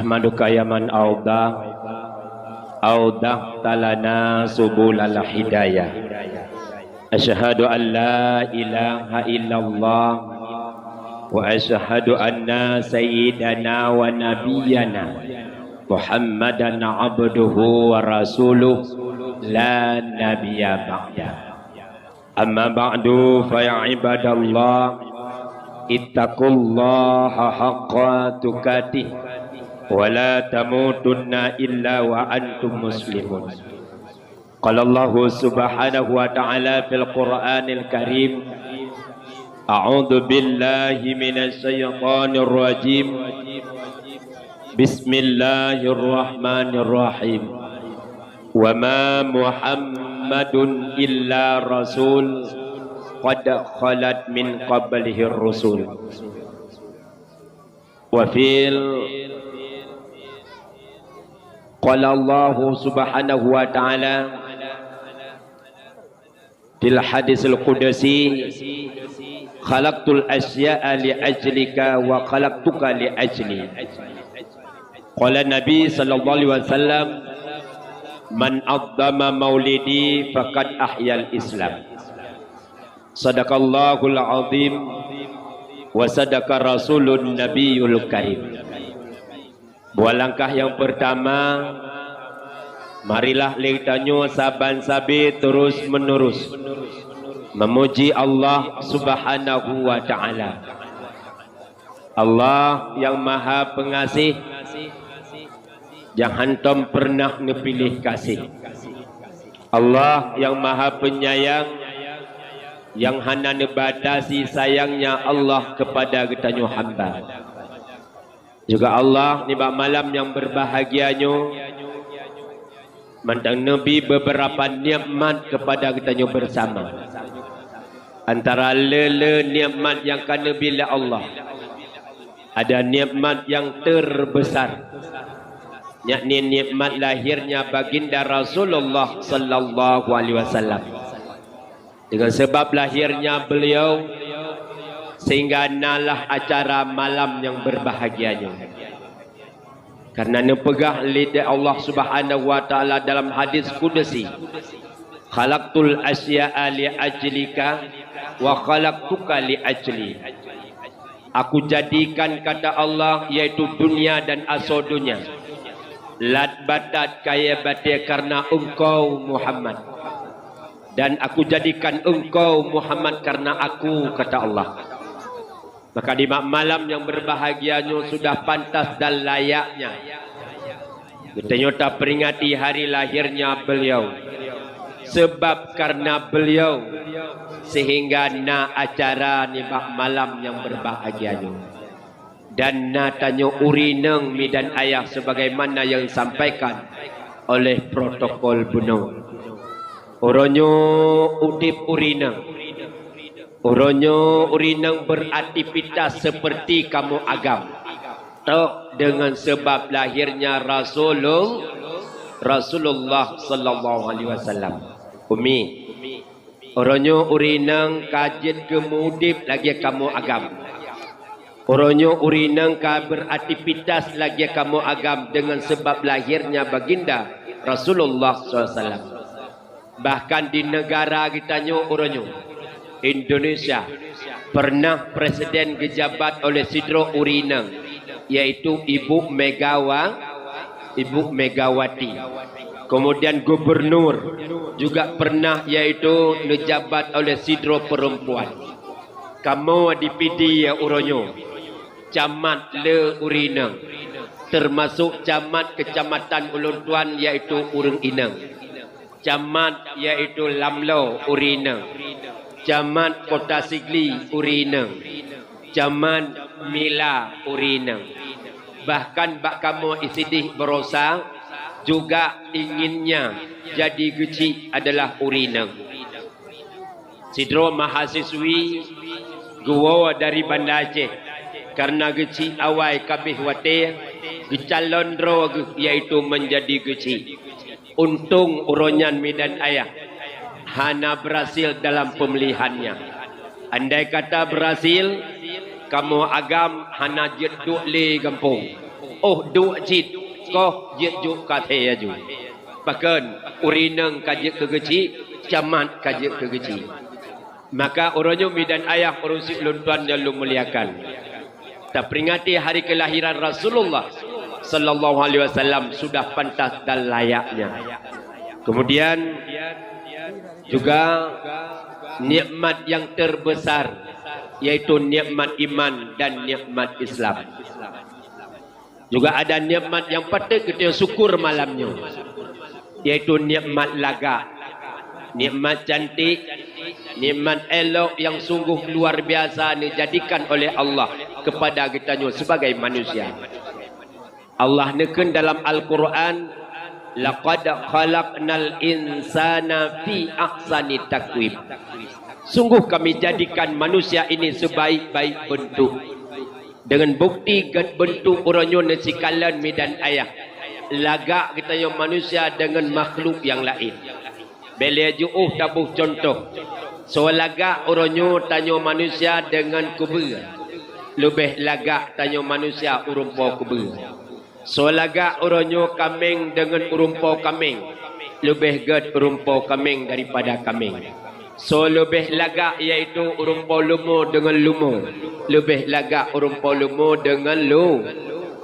Nahmaduka ya man awdah lana subulal hidayah. Asyhadu an la ilaha illallah wa asyhadu anna sayyidana wa nabiyyana Muhammadan abduhu wa rasuluh la nabiyya ba'da. Amma ba'du fa ya ibadallah ittaqullaha haqqa tuqatih wa la tamutunna illa wa antum muslimun. Qala Allah subhanahu wa ta'ala fil Qur'anil Karim, a'udzu billahi minasy syaithanir rajim. Bismillahirrahmanirrahim. Wa ma Muhammadun illa rasul qad khalat min qablihi ar-rusul. Wa fil qala Allah subhanahu wa ta'ala fil hadisul qudsi, khalaqtul asya'a li ajlika wa khalaqtuka li ajli. Qala Nabi sallallahu alaihi wasallam, man addama maulidi faqad ahyal Islam. Sadaqallahul azim wa sadaqa rasulun nabiyul karim. Buah langkah yang pertama, marilah litanyo saban-sabi terus menerus memuji Allah subhanahu wa ta'ala. Allah yang maha pengasih, yang hantam pernah ngepilih kasih. Allah yang maha penyayang, yang hana nebatasi sayangnya Allah kepada getanyo hamba. Juga Allah ni malam yang berbahagianya mandang Nabi beberapa nikmat kepada getanyo bersama. Antara nikmat yang kana bila Allah, ada nikmat yang terbesar, yakni nikmat lahirnya baginda Rasulullah sallallahu alaihi wasallam. Dengan sebab lahirnya beliau, sehingga nalah acara malam yang berbahagianya. Karena nepegah lidah Allah subhanahu wa ta'ala dalam hadis qudsi, khalaqtul asya'a li ajlika wa khalaqtuka li ajli. Aku jadikan, kata Allah, yaitu dunia dan asodunya, lat batat kaya batia karena engkau Muhammad, dan aku jadikan engkau Muhammad karena aku, kata Allah. Maka di malam yang berbahagianya sudah pantas dan layaknya kita nyata peringati hari lahirnya beliau. Sebab karena beliau sehingga na acara ni malam yang berbahagianya. Dan na tanyo urineng mi dan ayah sebagaimana yang disampaikan oleh protokol bunuh. Oronyo udip urineng. Oronyo urineng beraktivitas seperti kamu agam. Tok dengan sebab lahirnya Rasulullah sallallahu alaihi wasallam. Umi. Oronyo urineng kajet kemudip lagi kamu agam. Oronyo urineng ka beraktivitas lagi kamu agam dengan sebab lahirnya baginda Rasulullah sallallahu alaihi wasallam. Bahkan di negara kita oronyo Indonesia pernah presiden dijabat oleh Sidro Urineng, yaitu Ibu Megawati. Kemudian gubernur juga pernah, yaitu dijabat oleh Sidro perempuan. Kamu dipidi ya uronyo camat le Urineng, termasuk camat kecamatan Ulun Tuan, yaitu Urung Ineng, camat yaitu Lamlo Urineng, camat Kota Sigli Urineng, camat Mila Urineng. Bahkan bak kamu isidih berosa juga inginnya jadi geci adalah Urineng. Sidro mahasiswi gua dari Banda Aceh karena geci awai kabih wate gecalon dro yaitu menjadi geci. Untung uronyan midan ayah hana berhasil dalam pemilihannya. Andai kata berhasil, kamu agam hana jeduk le gampung. Oh duk jit ko jit juk ka the aju. Bahkan urinang kajik kegeci, camat kajik kegeci. Maka orangnya midan ayah urusi luntuan yang lu muliakan. Tak peringati hari kelahiran Rasulullah sallallahu alaihi wasallam sudah pantas dan layaknya. Kemudian juga nikmat yang terbesar yaitu nikmat iman dan nikmat Islam. Juga ada nikmat yang patut kita syukur malamnya, yaitu nikmat laga, nikmat cantik, nikmat elok yang sungguh luar biasa dijadikan oleh Allah kepada kita sebagai manusia. Allah neken dalam Al-Quran, laqad khalaqnal insana fi ahsani taqwim. Sungguh kami jadikan manusia ini sebaik-baik bentuk. Dengan bukti bentuk orangnya nesikalan medan ayah. Lagak kita yang manusia dengan makhluk yang lain. Bela ju'uh tabuh contoh. So lagak orangnya tanya manusia dengan kubur. Lebih lagak tanya manusia urumpa kubur. So lagak orangnya kambing dengan urumpa kambing. Lebih ged urumpa kambing daripada kambing. So lebih lagak iaitu urumpa lumo dengan lumo. Lebih lagak urumpa lumo dengan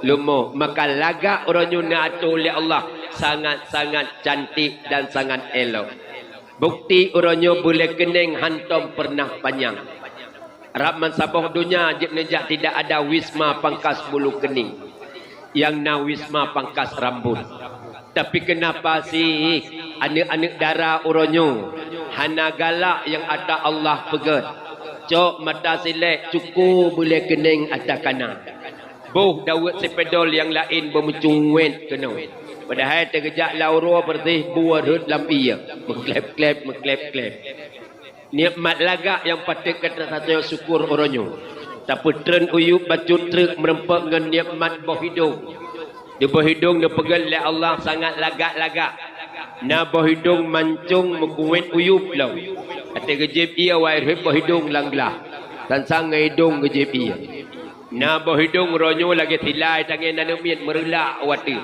lumo. Maka lagak orangnya naatur oleh Allah sangat-sangat cantik dan sangat elok. Bukti orangnya boleh kening hantam pernah panjang. Rahman sabah dunia nejak tidak ada wisma pangkas bulu kening. Yang na wisma pangkas rambut. Tapi kenapa sih anak-anak darah orangnya hana galak yang ada Allah pegat. Cok mata silek cukup boleh kening ada kanan. Boh dawet sepedol yang lain bermucungwet kena. Padahal terkejak lauro bersih buah rut lampia. Meklep-klep. Nikmat lagak yang patut kata satu syukur orangnya. Tapi tren uyup bacut truk merempak dengan nikmat bau hidung. Di bau hidung dia pegang oleh Allah sangat lagak-lagak. Na bau hidung mancung mengkuit uyup lau. Kata kejip ia wairhib bau hidung langlah. Dan sang hidung kejip ia. Na bau hidung ronyo lagi tilai tangan nanamit merelak wati.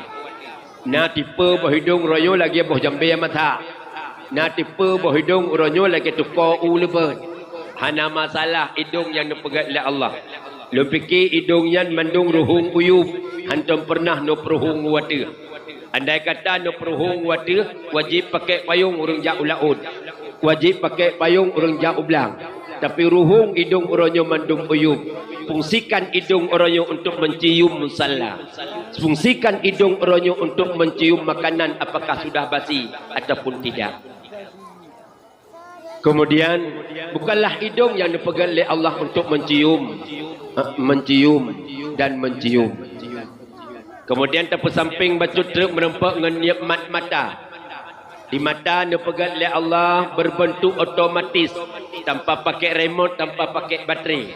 Na tipe bau hidung ronyo lagi bau jambe mata. Na tipe bau hidung ronyo lagi tukar lebat. Hana masalah hidung yang dipegat oleh Allah. Lu fikir hidung yang mandung ruhung uyup. Hantam pernah no peruhung wati. Andai kata no peruhung wati, wajib pakai payung urang jauh laut. Wajib pakai payung urang jauh belang. Tapi ruhung hidung orangnya mandung uyup. Fungsikan hidung orangnya untuk mencium musalla. Fungsikan hidung orangnya untuk mencium makanan apakah sudah basi ataupun tidak. Kemudian bukanlah hidung yang dipegang oleh Allah untuk mencium dan mencium. Kemudian terpesamping bacut truk merempak dengan nikmat mata. Di mata dipegang oleh Allah berbentuk otomatis tanpa pakai remote, tanpa pakai baterai.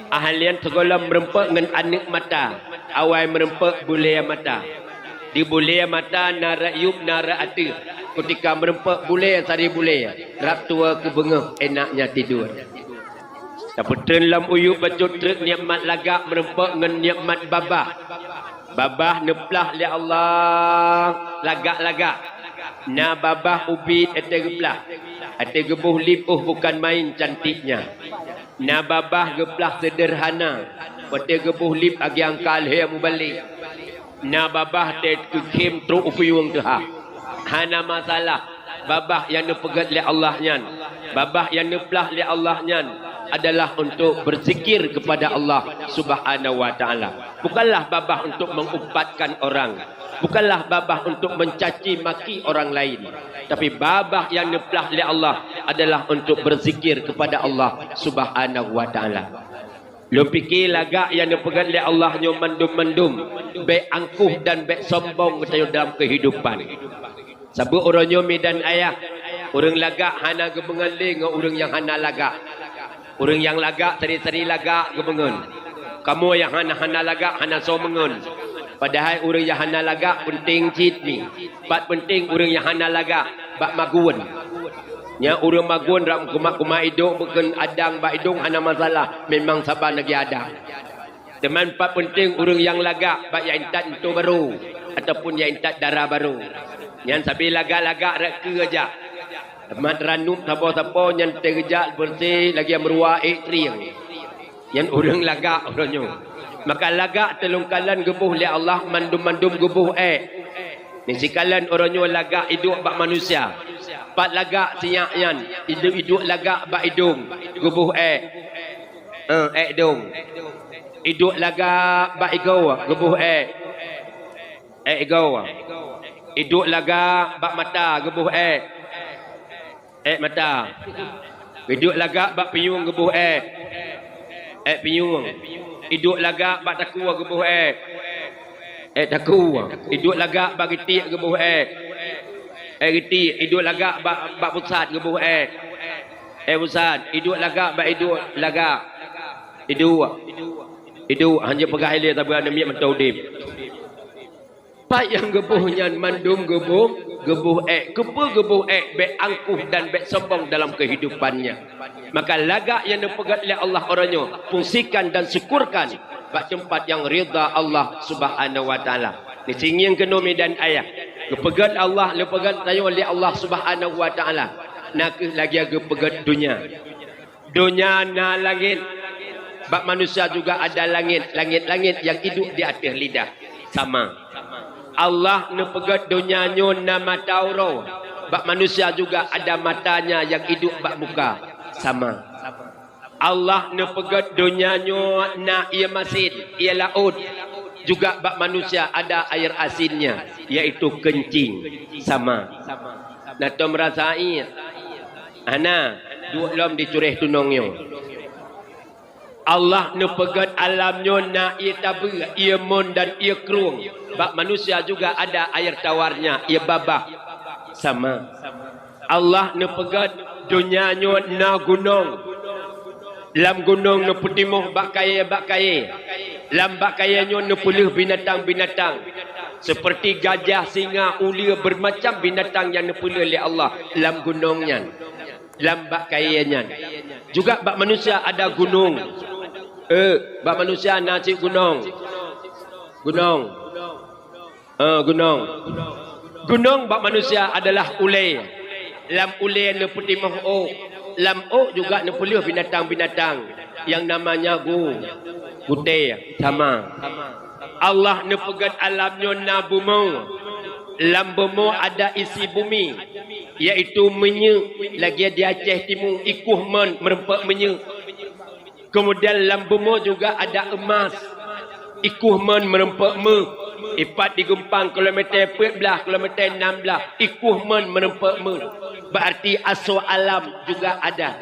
Ahlian segala merempak dengan anak mata. Awal merempak bulaya mata. Di bulaya mata nara yub nara ati. Ketika merempak bulaya sari bulaya. Rap tua ke bengah enaknya tidur. Tapi dalam uyuk bacut truk nikmat lagak merempak dengan nikmat babah. Babah neplah oleh Allah lagak-lagak. Na babah ubit ate geblah. Ate gebuh lipuh bukan main cantiknya. Na babah geblah sederhana. Ate gebuh lip agi angkal he mubalik. Na babah te kekim tru upiyung tuha. Hana masalah. Babah yang dipegat oleh Allah nyan. Babah yang neplah oleh Allah nyan adalah untuk berzikir kepada Allah Subhanahu wa taala. Bukanlah babah untuk mengupatkan orang. Bukanlah babah untuk mencaci maki orang lain. Tapi babah yang neplah oleh Allah adalah untuk berzikir kepada Allah Subhanahu wa taala. Lu fikir lagak yang dipegang oleh Allah nyo mendum-mendum, baik angkuh dan baik sombong dalam kehidupan. Sebab orangnya medan ayah, orang lagak hana gebengan dengan orang yang hana lagak. Orang yang lagak seri-seri lagak gebengan. Kamu yang hana lagak hana somengan. Padahal orang yang hana lagak penting cit ni. Bat penting orang yang hana lagak bak magun. Nya orang magun ram kumak hidung bukan adang bak hidung hana masalah. Memang sabar lagi adang. Teman pak penting urang yang lagak bak yang intat itu baru ataupun yang intat darah baru. Yang sampai lagak-lagak reka aja. Teman ranum tapo-tapo yang terjak bersih lagi yang meruai triang. Yang urang lagak orangnya. Maka lagak telungkalan gebuh li Allah mandum-mandum gebuh Ni sikalan orangnya lagak hidup bak manusia. Pat lagak siyak yan. Hidup lagak bak hidung. Gebuh hidung. Hidup lagak bak igau. Gebuh igau. Hidup lagak bak mata. Gebuh mata. Hidup lagak bak piung gebuh piung. Hidup lagak bak taku gebuh taku. Hidup lagak bak gitik gebuh gitik. Hidup lagak bak pusat gebuh pusat. Hidup lagak bak hidup lagak. Hidup hanya pegah hilir tapi ada miak mentaudim. Pak yang gebuhnya mandum gebuh gebuh be angkuh dan be sombong dalam kehidupannya. Maka lagak yang dipegat oleh Allah orangnya fungsikan dan syukurkan bak tempat yang ridha Allah Subhanahu wa taala. Ni singing kena medan ayah. Kepegat Allah lepegat tayo oleh Allah Subhanahu wa taala. Nak lagi kepegat dunia. Dunia na langit. Bak manusia juga ada langit yang hidup di atas lidah. Sama. Allah nepegat dunianya na mata orang. Bak manusia juga ada matanya yang hidup bak muka. Sama. Allah nepegat dunianya na ia masin, ia laut. Juga bak manusia ada air asinnya, yaitu kencing. Sama. Nah tu merasai. Ana dua lom dicurih tunongnya. Allah nepegat alamnya na ia tabu, ia mon dan ia kerung. Bak manusia juga ada air tawarnya, ia babak. Sama. Allah nepegat dunianya na gunung. Lam gunung ne putimuh bak kaya. Lam bak kayanya ne puluh binatang-binatang. Seperti gajah, singa, ulir, bermacam binatang yang ne puluh oleh Allah. Lam gunungnya. Lam bak kayanya. Juga bak manusia ada gunung. Bak manusia nasi gunung. Gunung bak manusia adalah ulai. Lam ulai ne putimuh Lam juga nepuluh binatang-binatang yang namanya gudai. Sama. Allah nepegat alamnya na bumi. Lam bumi ada isi bumi, yaitu menye. Lagi di Aceh Timur ikuh merempak menye. Kemudian lam bumi juga ada emas, ikuh merempak Ipat digempang kilometer 14, kilometer 16, ikuh merempak berarti asal alam juga ada.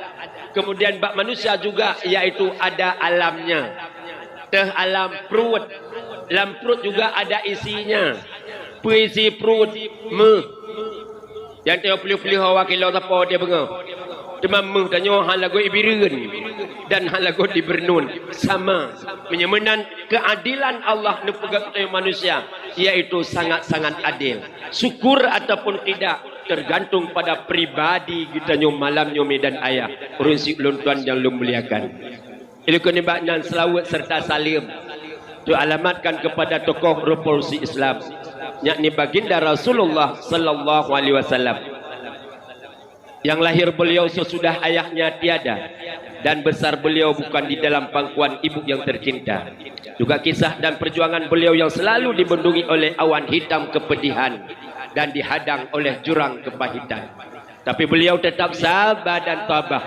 Kemudian bak manusia juga, yaitu ada alamnya. Alam perut. Dalam perut juga ada isinya. Puisi perut yang tengok pelih-pelih awak kilau apa dia bengah. Temam tanya hal lagu ibirin dan hal lagu dibernun. Sama. Menyemenan keadilan Allah nepegat manusia, yaitu sangat-sangat adil. Syukur ataupun tidak tergantung pada pribadi kita nyom malam nyom dan ayah. Urunsi ulun tuan yang lu muliakan. Itu kenibaknya selawat serta salim. Itu alamatkan kepada tokoh revolusi Islam, yakni baginda Rasulullah sallallahu alaihi wasallam. Yang lahir beliau sesudah ayahnya tiada dan besar beliau bukan di dalam pangkuan ibu yang tercinta. Juga kisah dan perjuangan beliau yang selalu dibendungi oleh awan hitam kepedihan dan dihadang oleh jurang kepahitan. Tapi beliau tetap sabar dan tabah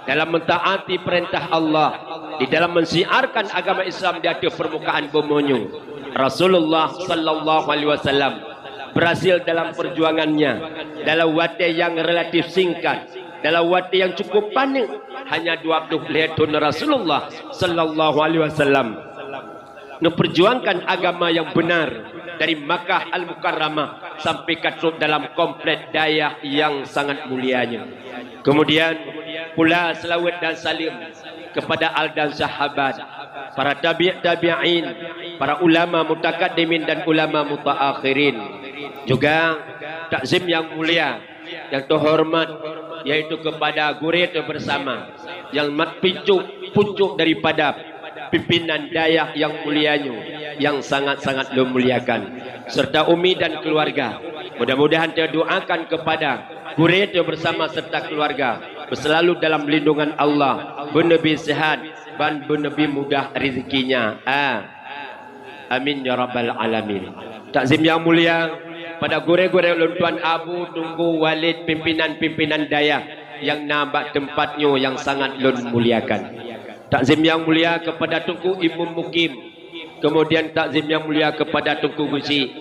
dalam mentaati perintah Allah, di dalam mensiarkan agama Islam di atas permukaan bumi. Rasulullah sallallahu alaihi wasallam berhasil dalam perjuangannya dalam waktu yang relatif singkat, dalam waktu yang cukup panik, hanya 20 tahun Rasulullah sallallahu alaihi wasallam memperjuangkan agama yang benar dari Makkah Al-Mukarramah sampai ke dalam komplek Dayak yang sangat mulianya. Kemudian pula selawat dan salim kepada al dan sahabat, para tabi'in, para ulama mutakaddimin dan ulama mutaakhirin. Juga takzim yang mulia, yang terhormat, yaitu kepada gurit bersama yang puncuk daripada pimpinan dayah yang mulianya, yang sangat-sangat lo muliakan, serta umi dan keluarga. Mudah-mudahan dia doakan kepada Gureto bersama serta keluarga berselalu dalam lindungan Allah, bernabi sehat dan bernabi mudah rezekinya. Amin ya rabbal alamin. Takzim yang mulia pada gure-gure ulun tuan Abu Tunggu Walid, pimpinan-pimpinan dayah yang nampak tempatnya yang sangat lun muliakan. Takzim yang mulia kepada Tunggu Imam Mukim. Kemudian takzim yang mulia kepada Tunggu Gusi,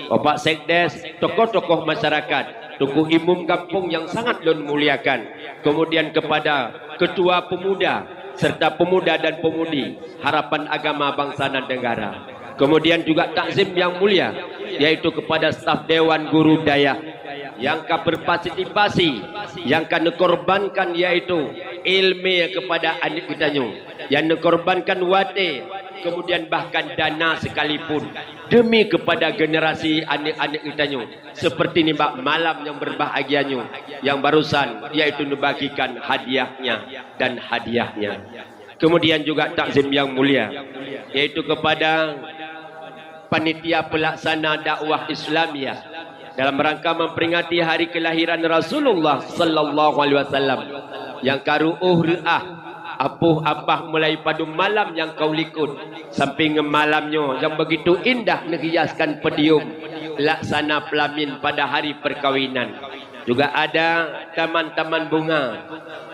Bapak Sekdes, tokoh-tokoh masyarakat, Tunggu Imam Kampung yang sangat lun muliakan. Kemudian kepada Ketua Pemuda serta pemuda dan pemudi Harapan Agama Bangsa dan Negara. Kemudian juga takzim yang mulia yaitu kepada staf Dewan Guru Dayah yang akan berpartisipasi, yang akan dikorbankan yaitu ilmu kepada adik kita nyu, yang dikorbankan wate, kemudian bahkan dana sekalipun demi kepada generasi adik-adik kita nyu. Seperti ni bak malam yang berbahagia nyu, yang barusan yaitu dibagikan hadiahnya dan hadiahnya. Kemudian juga takzim yang mulia yaitu kepada panitia pelaksana dakwah Islamiyah dalam rangka memperingati hari kelahiran Rasulullah sallallahu alaihi wasallam yang karuuh reah apuh apah mulai pada malam yang kau likut sampai ke malamnya yang begitu indah menghiaskan pedium laksana pelamin pada hari perkawinan. Juga ada taman-taman bunga,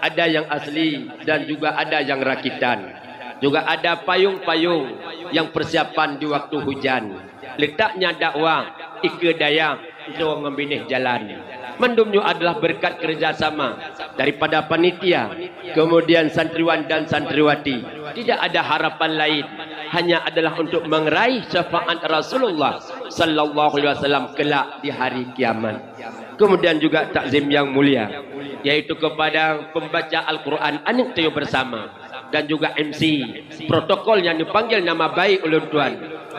ada yang asli dan juga ada yang rakitan. Juga ada payung-payung yang persiapan di waktu hujan. Letaknya dakwah Ike Daya untuk membinih jalan. Mendumnya adalah berkat kerjasama daripada panitia, kemudian santriwan dan santriwati. Tidak ada harapan lain, hanya adalah untuk meraih syafaat Rasulullah sallallahu alaihi wasallam kelak di hari kiamat. Kemudian juga takzim yang mulia yaitu kepada pembaca Al-Quran anik tayo bersama dan juga MC protokol yang dipanggil nama baik ulun tuan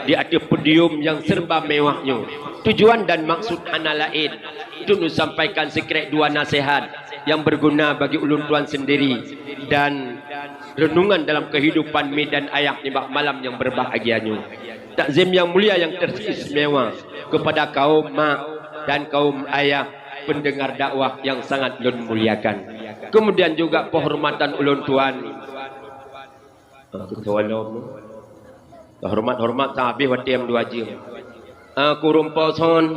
di atas podium yang serba mewahnya. Tujuan dan maksud hana lain itu disampaikan sekret dua nasihat yang berguna bagi ulun tuan sendiri dan renungan dalam kehidupan medan ayah di malam yang berbahagianya. Takzim yang mulia yang teristimewa kepada kaum mak dan kaum ayah pendengar dakwah yang sangat ulun muliakan. Kemudian juga penghormatan ulun tuan. Hormat habis watiam 2 jam. Aku rumpason.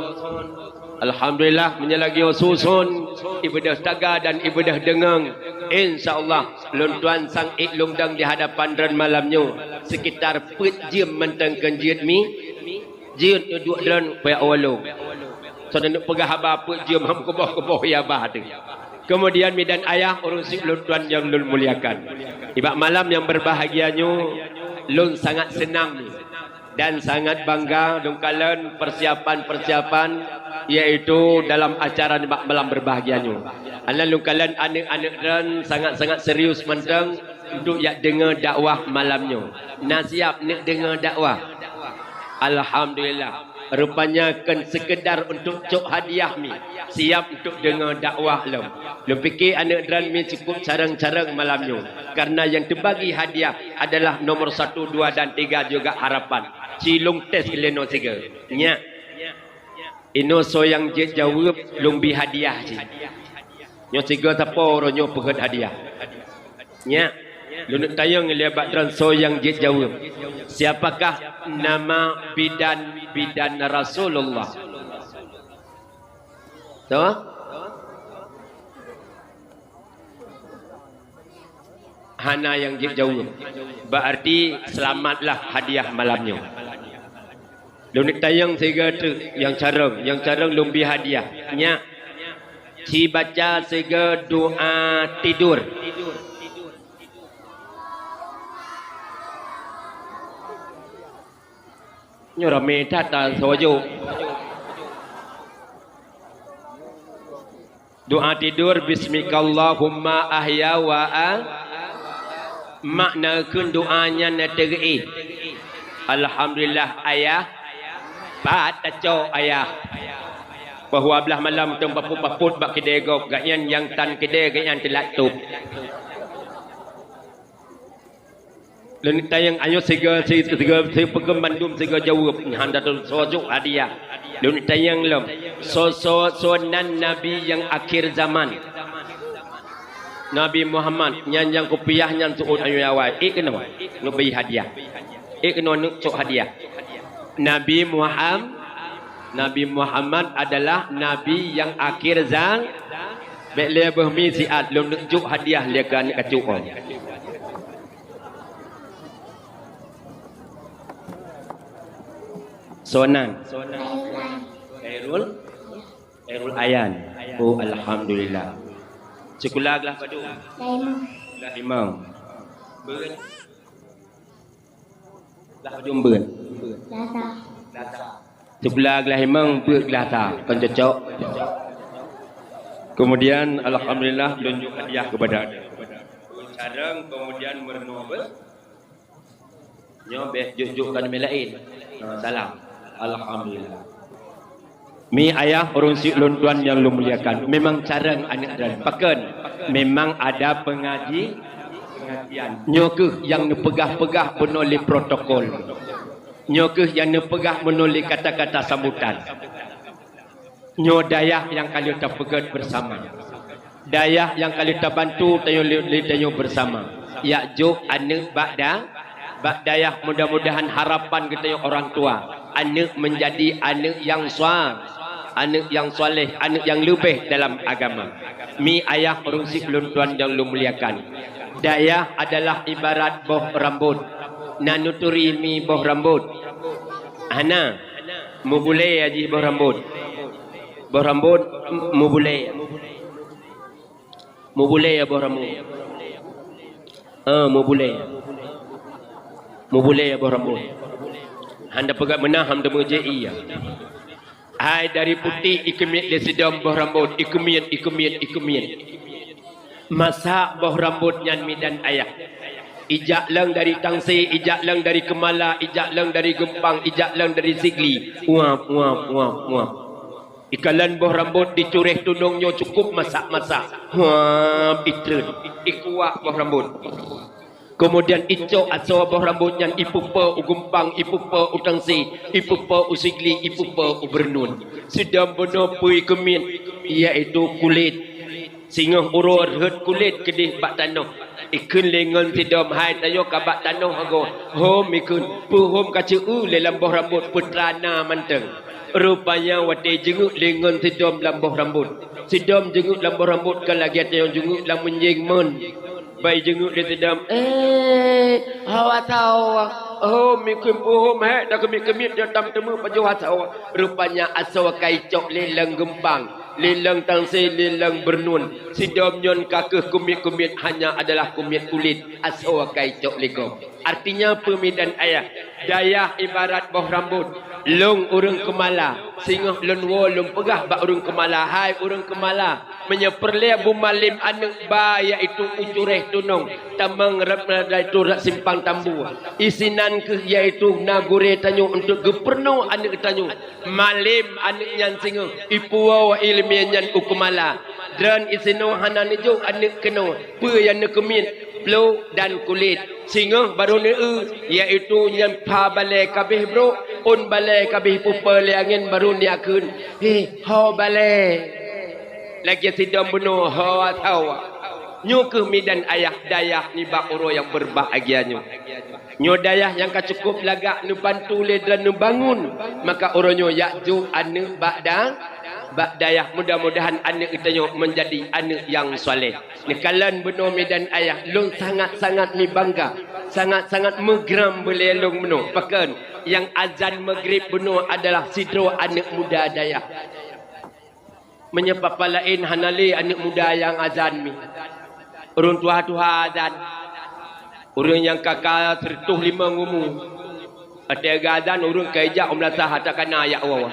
Alhamdulillah menyelagi susun ibadah taga dan ibadah dengang. Insyaallah ulun tuan sang iklungdang di hadapan ran malamnya sekitar 4 jam mentengkan jid mi. Jid 2 dan paya awalo. So nak pegah haba 4 jam ham keboh-keboh ya bah tu. Kemudian medan ayah urusi ulun tuan yang ulun muliakan. Ibak malam yang berbahagianya ulun sangat senang dan sangat bangga dongkalan persiapan-persiapan yaitu dalam acara ibak malam berbahagianya. Anak dongkalan anak-anak dan sangat-sangat serius mentang untuk yak dengar dakwah malamnya. Nak siap nak dengar dakwah. Alhamdulillah. Rupanya kan sekedar untuk cok hadiah mi. Siap untuk dengar dakwah lem. Lu fikir anak dran mi cukup carang-carang malamnya. Karena yang terbagi hadiah adalah nomor 1, 2 dan 3 juga harapan. Cilung tes keleno tiga. Nya. Ino so yang jawab lumbi hadiah ci. Nyo tiga tapo ronyo pegat hadiah. Nya. Lu nak tayang lihat dran so yang jawab. Siapakah nama bidan Rasulullah? Tahu? Hana yang jauh. Berarti selamatlah hadiah malamnya. Lunik tayang sehingga tu yang carang lumbi hadiah. Nya. Si baca sehingga doa tidur. Nyorame tata sojo. Doa tidur bismikallahumma ahya wa makna kun doanya nateri. Alhamdulillah ayah pat taco ayah. Bahwa belah malam tong paput-paput bak kedai gok gakyan yang tan kedai gakyan telatup. Lenik tayang ayo sega pegem sega jawab handa sosok hadiah. Lenik tayang lem sosok sonan nabi yang akhir zaman. Nabi Muhammad yang kopiah yang suud ayo awal. Kena nubi hadiah. Kena nuk cok hadiah. Nabi Muhammad adalah nabi yang akhir zaman. Bele bermi siat lem nuk cok hadiah lekan kacuk. Sonan Khairul Ayan. Oh alhamdulillah. Sekulaglah padu. Imam. Beun. Lah padu beun. Lata. Sekulaglah imam beun lata. Kan cocok. Kemudian alhamdulillah tunjuk hadiah kepada Carang kemudian mernobel. Nyobeh jujukkan melain. Salam. Alhamdulillah. Mi ayah orang si lon tuan yang lu muliakan. Memang carang anak dan paken. Memang ada pengajian. Nyokeh yang nepegah-pegah menoleh protokol. Nyokeh yang nepegah menoleh kata-kata sambutan. Nyodayah yang kalian terpegat bersama. Dayah yang kalian terbantu tayo bersama. Ya jo anak Dayah mudah-mudahan harapan kita yang orang tua. Anak menjadi anak yang anak yang soleh, anak yang lebih dalam agama. Mi ayah rungsik luntuan yang lu muliakan. Dayah adalah ibarat boh rambut. Nanuturi mi boh rambut. Hana, mubule aji boh rambut. Boh rambut mubule. Mubule ya boh rambut. Mubule ya boh rambut. Handa pegat menah hamda mujai ya. Hai dari putih ikemit le sedam boh rambut ikemit. Masak boh rambut nyan midan ayah. Ijak lang dari tangsi, ijak lang dari kemala, ijak lang dari gempang, ijak lang dari sigli. Uap. Ikalan boh rambut dicureh tunungnya cukup masak-masak. Uap itren. Ikuak boh rambut. Kemudian icok aso boh rambutnya ipupa ugumpang ipupa utangsi ipupa usigli ipupa ubernun sedang benar pui kemit iaitu kulit singah urur hut kulit kedih bak tanah ikun lengan sedam hai tayo ka bak tanah ago hom ikun puhom kacu dalam boh rambut putrana manteng rupanya wate jenguk lengan sedam dalam boh rambut sedam jenguk dalam boh rambut kan lagi ada yang jenguk dalam menjeng men baik jenguk dia sedam hawa tahu mikir puhum dah kemit dia tam temu pajuh tahu rupanya asawa kaicok lelang gempang lelang tangsi lelang bernun sidom nyon kakeh kumit hanya adalah kumit kulit asawa kaicok legom artinya pemidan ayah dayah ibarat boh rambut long urang kemala singah lon wolong pegah bak urang kemala hai urang kemala menyeperle bumalim anak ba iaitu ucureh tunong tamang rapnada itu simpang tambu isinan ke iaitu nagure tanyo untuk geperno anak tanyo malim anak nyan singah ipuwa ilmiah nyan ukumala dan isino hanan ijo anak keno pe yang nekemit flow dan kulit singah baru iaitu nyan pa balai kabeh bro un balai kabeh pupa angin baru ni akun ho balai lagi sidam bunuh hawa tawa nyu ke midan ayah dayah ni bakuro yang berbahagianyo nyu dayah yang kacukup lagak nu bantu le dan nu bangun maka oronyo yakju anu bak dayah mudah-mudahan anak kita menjadi anak yang soleh ni kalan bunuh midan ayah long sangat-sangat ni bangga sangat-sangat megram boleh long bunuh pakan yang azan maghrib bunuh adalah sidro anak muda dayah menyebab lain hanali anak muda yang azan mi urun tua azan urun yang kakak tertuh lima ngumu ada azan urun kaijak umlatah hatakan ayat Allah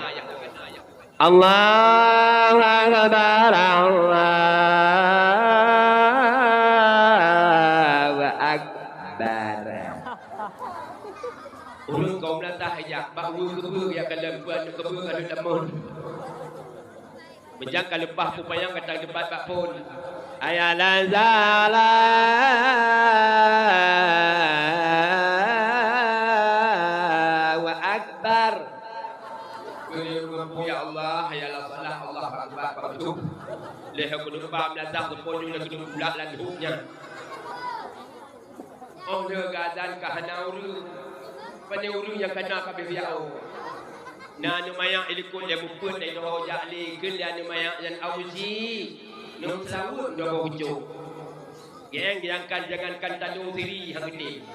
Allahu akbar Allahu akbar urun kau umlatah hajak bahu kebu ya kalam buat kebu ada tamun menjangka lepah pupayang kata debat bak pun ayalan zala Ya Allah, ya Allah salah Allah akbar Pak Betul. Leh aku lupa melazam sepon yang kedua bulat lan huknya. Oh le gazan ka hanauru. Peneuru yang kena ka biau. Na nu mayak ilikun dia muput dai do jali keun dia nu mayak yang auji. Nu selawut do hujung. Geng diangkat jangankan tandung siri hang gede.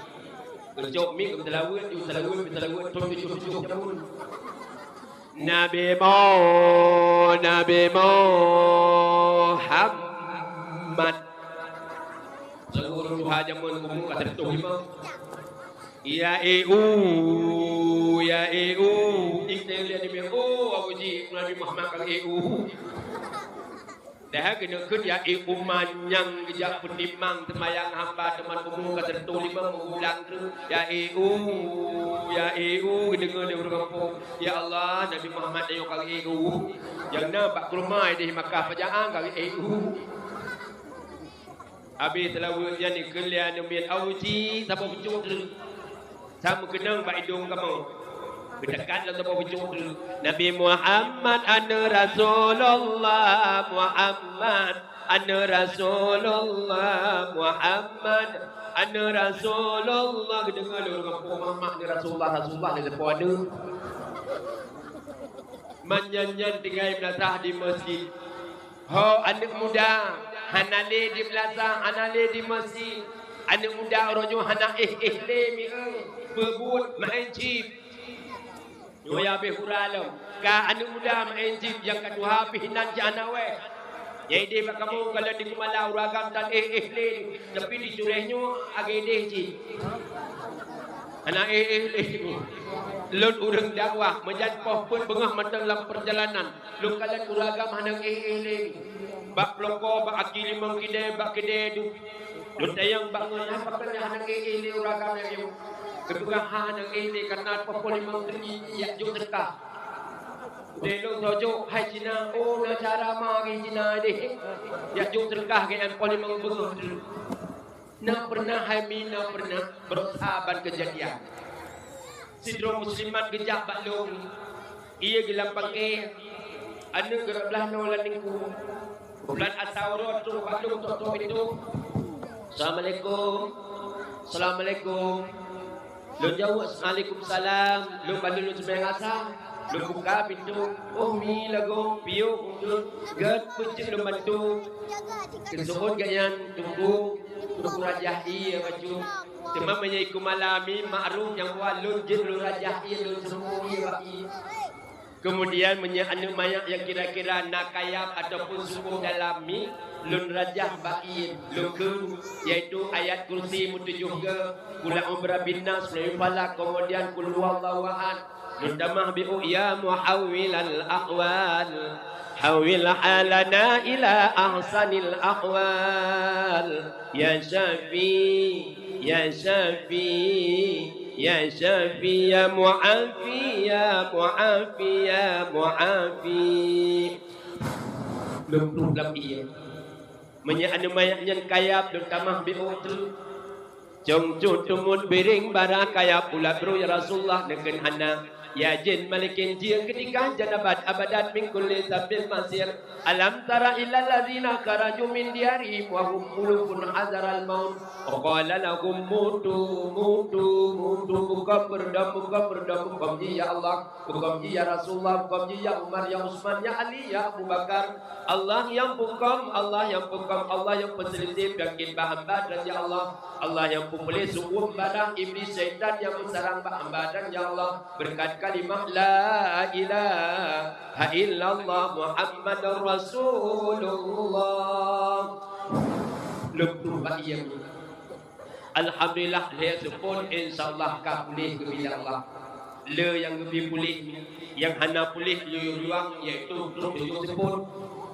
Kerjok mi ke selawut, selawut tom tujuh jamun. Nabi Muhammad seluruh hajamun kumu kata tu lima. Ya ikte lihat di aku ji Nabi Muhammad kang dah kena kun ya uman yang gejak penimang temayang hamba teman kumu kata tu lima mengulang tu ya dengar dia berkampung ya Allah Nabi Muhammad ayo kang yang nampak rumah di Makkah pajang kang Abi telawut yang ni kelian min auji siapa pucuk tu sama kenang bak hidung kamu berdekat lah siapa pucuk tu Nabi Muhammad ana Rasulullah Muhammad ana Rasulullah Muhammad ana Rasulullah dengar lu kampung Muhammad ni Rasulullah ni siapa ada menyanyian tinggal belasah di masjid ho anak muda hanale di belakang, hanale di masjid. Anak muda orangnya hana le mi berbut main chip. Yo ya be huralam. Ka anak muda main chip yang kedua pihinan jana we. Jadi kamu kalau di kumala uragam dan le tapi di curehnya agede chip. Anak le ni. Lun urang dakwah menjadi pohon bengah mata dalam perjalanan. Lu kalian uragam hanang le. Bak peloko, bak akili mengkide, bak kide du. Lu tayang bangun apa kena hanang ele uragam yang kedua hanang ele karena popol menteri ya juk terka. Delo sojo hai Cina oh na cara mari Cina deh. Ya juk terka ke an poli mengbengah. Na pernah hai mina pernah bersahabat kejadian. Sidro muslimat gejak baklong. Ia gelampang anu gerak belah nolan ningku. Bulan Asawrot tu waktu tu itu. Assalamualaikum. Lu jawab Waalaikumsalam. Lu bantu lu sembahyang asar. Lu buka pintu. Oh mi lagu piu gad pucuk lu bantu. Kesuhun ganyan tunggu rajah iya baju. Tema menyaiku malami ma'ruf yang walun jin lu rajah iya lu semua iya. Kemudian anu mayak yang kira-kira nakayap ataupun suku dalami lun rajah bain lukun yaitu ayat kursi mutujuh ke kula umrah binas pala kemudian kul huwallahu ahad lun damah bi ya muhawwilal aqwal hawil halana ila ahsanil aqwal ya syafi ya syafi Ya Syafi ya Mu'afi ya Mu'afi ya Mu'afi. Belum iya. Menyana mayaknya kayap dan tamah bi'utru. Jong cutumut biring bara kayap pula bro ya Rasulullah dengan anak. Ya jin malikin jin ketika janabat abadat min kulli sabil masir. Alam tara illa alladzina kharaju min diyarihim wa hum qulubun hadaral maut. Qala lahum mutu bukan berdam ya Allah, bukan ya Rasulullah, bukan ya Umar, ya Utsman, ya Ali, ya Abu Bakar. Allah yang bukan, Allah yang penselitip yakin hamba dan ya Allah. Allah yang pemulih sungguh barang iblis syaitan yang menyerang hamba dan ya Allah berkat kalimah la ilaha illallah Muhammadur Rasulullah. Lupa yang alhamdulillah dia sepun insyaallah ka pulih ke bila Allah. Le yang lebih pulih yang hana pulih luang iaitu tujuh sepun.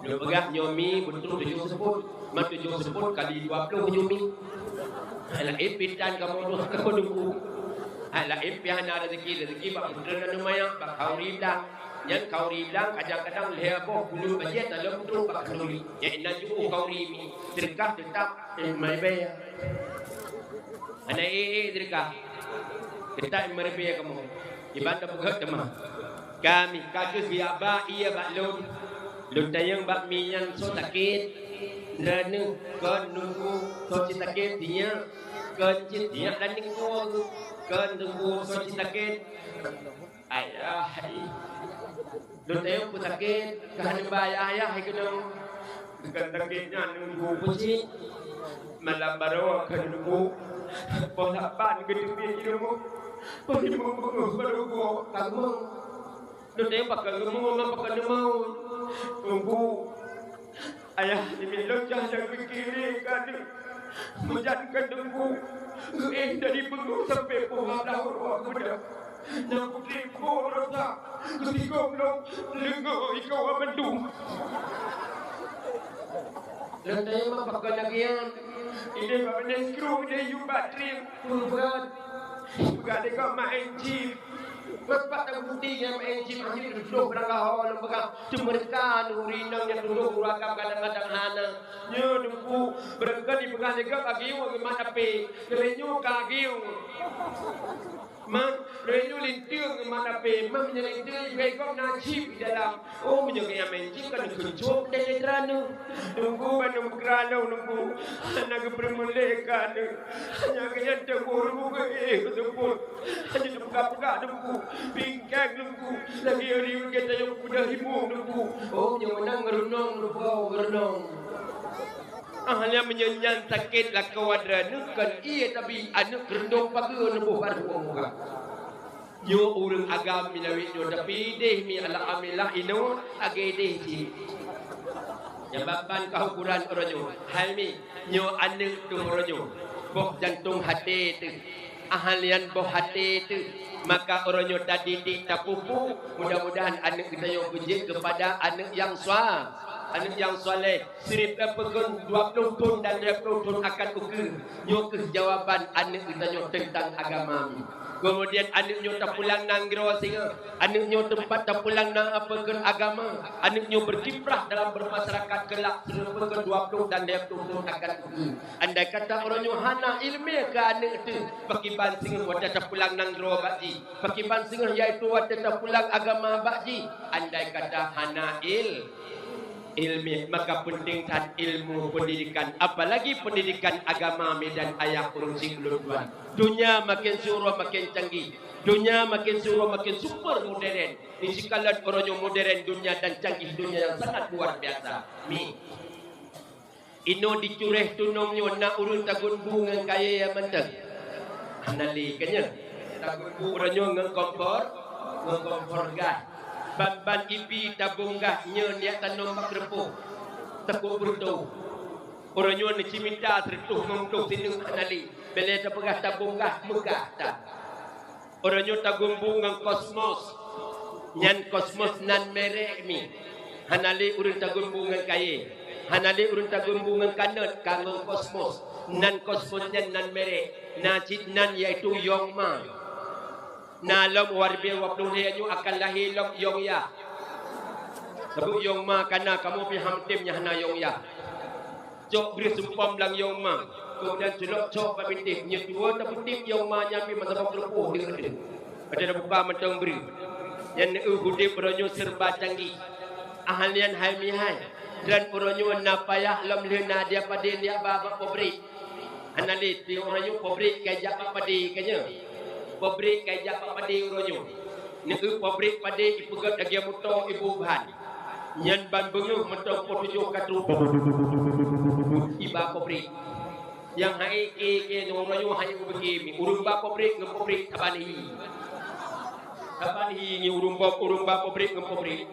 Le begah nyomi betul tujuh sepun. Mat tujuh sepun kali 20 nyomi. Ala ipitan kamu dulu. Ala ipian ada rezeki bak betul lumayan bak kauri dah. Yang kauri bilang kadang-kadang lebo bulu bajet dalam tu bak kauri. Yang naju kauri mi terkah tetap mai bayar. Ana dirka. Kita merebe kamu. Ibadah bukan demah. Kami kakek biaba ia bak lun. Lun tayang bak minyan so sakit. Ranu kon nunggu so sakit dia. Kon cit dia dan nunggu. Kon nunggu so sakit. Ayah. Lun tayang pun sakit. Kahan bayah ayah kenang. Kan sakitnya nunggu pucit. Malam baru akan nunggu. Polapan gedung hidupmu. Penimu baru kamu. Nanti pakai gemuk, pakai demau. Tunggu. Ayah ini locah dan kiri kan. Menjadikan tunggu. Dari pengu sampai pohon daun muda. Nak putih pohon tak. Ketika belum lengo ikau abendung. Nanti pakai nagian. Ini bapaknya skru dia you bateri. Bukan. Bukan dia kau main chip. Bapak tak bukti yang main chip masih duduk berangkah lembaga. Cuma mereka nurinang yang duduk berakam kadang-kadang hana. Nyo nunggu berangkat di pegang juga kaki bagaimana pe. Renyu kaki. Mang renyu lintir mana pe. Mang menyelintir juga ikut nasib di dalam. Oh menjaga yang main chip kan kencok dari teranu. Nunggu mana kerana nunggu. Anak bermelekan. Hanya kaya terguru ke ketempur. Hanya terbuka-buka nunggu. Bingkang nunggu. Lagi hari kita yang kuda himu nunggu. Oh yang menang ngerunong nunggu. Hanya menyanyian sakit lah kawadra nukan iya tapi anak kerendong pakai nunggu baru muka. Yo urang agam minawit yo tapi deh mi ala amilah ino age deh si. Yang bapan kau Quran oronyo. Hai mi nyo anak tu oronyo. Boh jantung hati tu. Ahalian boh hati tu. Maka oronyo tadi di tapupu. Mudah-mudahan anak kita yo puji kepada anak yang suah. Anak yang soleh, sirip pegun 20 tahun dan 20 tahun akan ukur. Nyok jawaban anak kita nyok tentang agama. Kemudian anak nyok tak pulang nang gerawa singa. Anak nyok tempat tak pulang nang apa ke agama. Anak nyok berkiprah dalam bermasyarakat kelak sirip pegun 20 dan 20 tahun akan ukur. Andai kata orang nyok hana ilmiah ke anak itu. Pakiban singa wata tak pulang nang gerawa bakji. Pakiban singa iaitu wata tak pulang agama bakji. Andai kata hana ilmi maka pentingkan ilmu pendidikan apalagi pendidikan agama medan ayah urusi keluduan dunia makin suruh makin canggih dunia makin suruh makin super modern di sekalan orang modern dunia dan canggih dunia yang sangat luar biasa mi ino dicureh tunongnya nak urun tagun bunga kaya yang menteng anali kanya tagun bunga orang ngkompor gas ban ipi tabunggah nyen yak tanam makrepuk tekuk bertu oranyo ni ciminta sertuh ngomtuh sinung anali bele tapegah tabunggah megah ta oranyo tagumbu ngang kosmos nyan kosmos nan merek mi hanali urun tagumbu ngang kaye hanali urun tagumbu ngang kanot kanggo kosmos nan kosmos nyan nan merek na cit nan yaitu yongma Nalom warbe waplu leyu akan lahir lom yong ya. Sebut yong ma kana kamu pi hamtim nya hana yong ya. Cok beri sumpam lang yong ma. Kemudian celok cok pabintik nya tua tapi tip yong ma nya pi masa berpuh dengan dia. Ada buka mentong beri. Yang hudip ronyo serba canggih. Ahlian hai mi hai. Dan ronyo napayah lom lena dia padin dia baba pobri. Analit di ronyo pobri kajak padi kanya. Pabrik kaya pak padi uronyo. Negu pabrik padi ipugat lagi mutong ibu bahan. Nyan ban benguh mentong potujuh katu. Iba pabrik. Yang hai ke uronyo hai ubegi. Urung ba pabrik ngem pabrik tabani. Tabani ni urung ba pabrik ngem pabrik.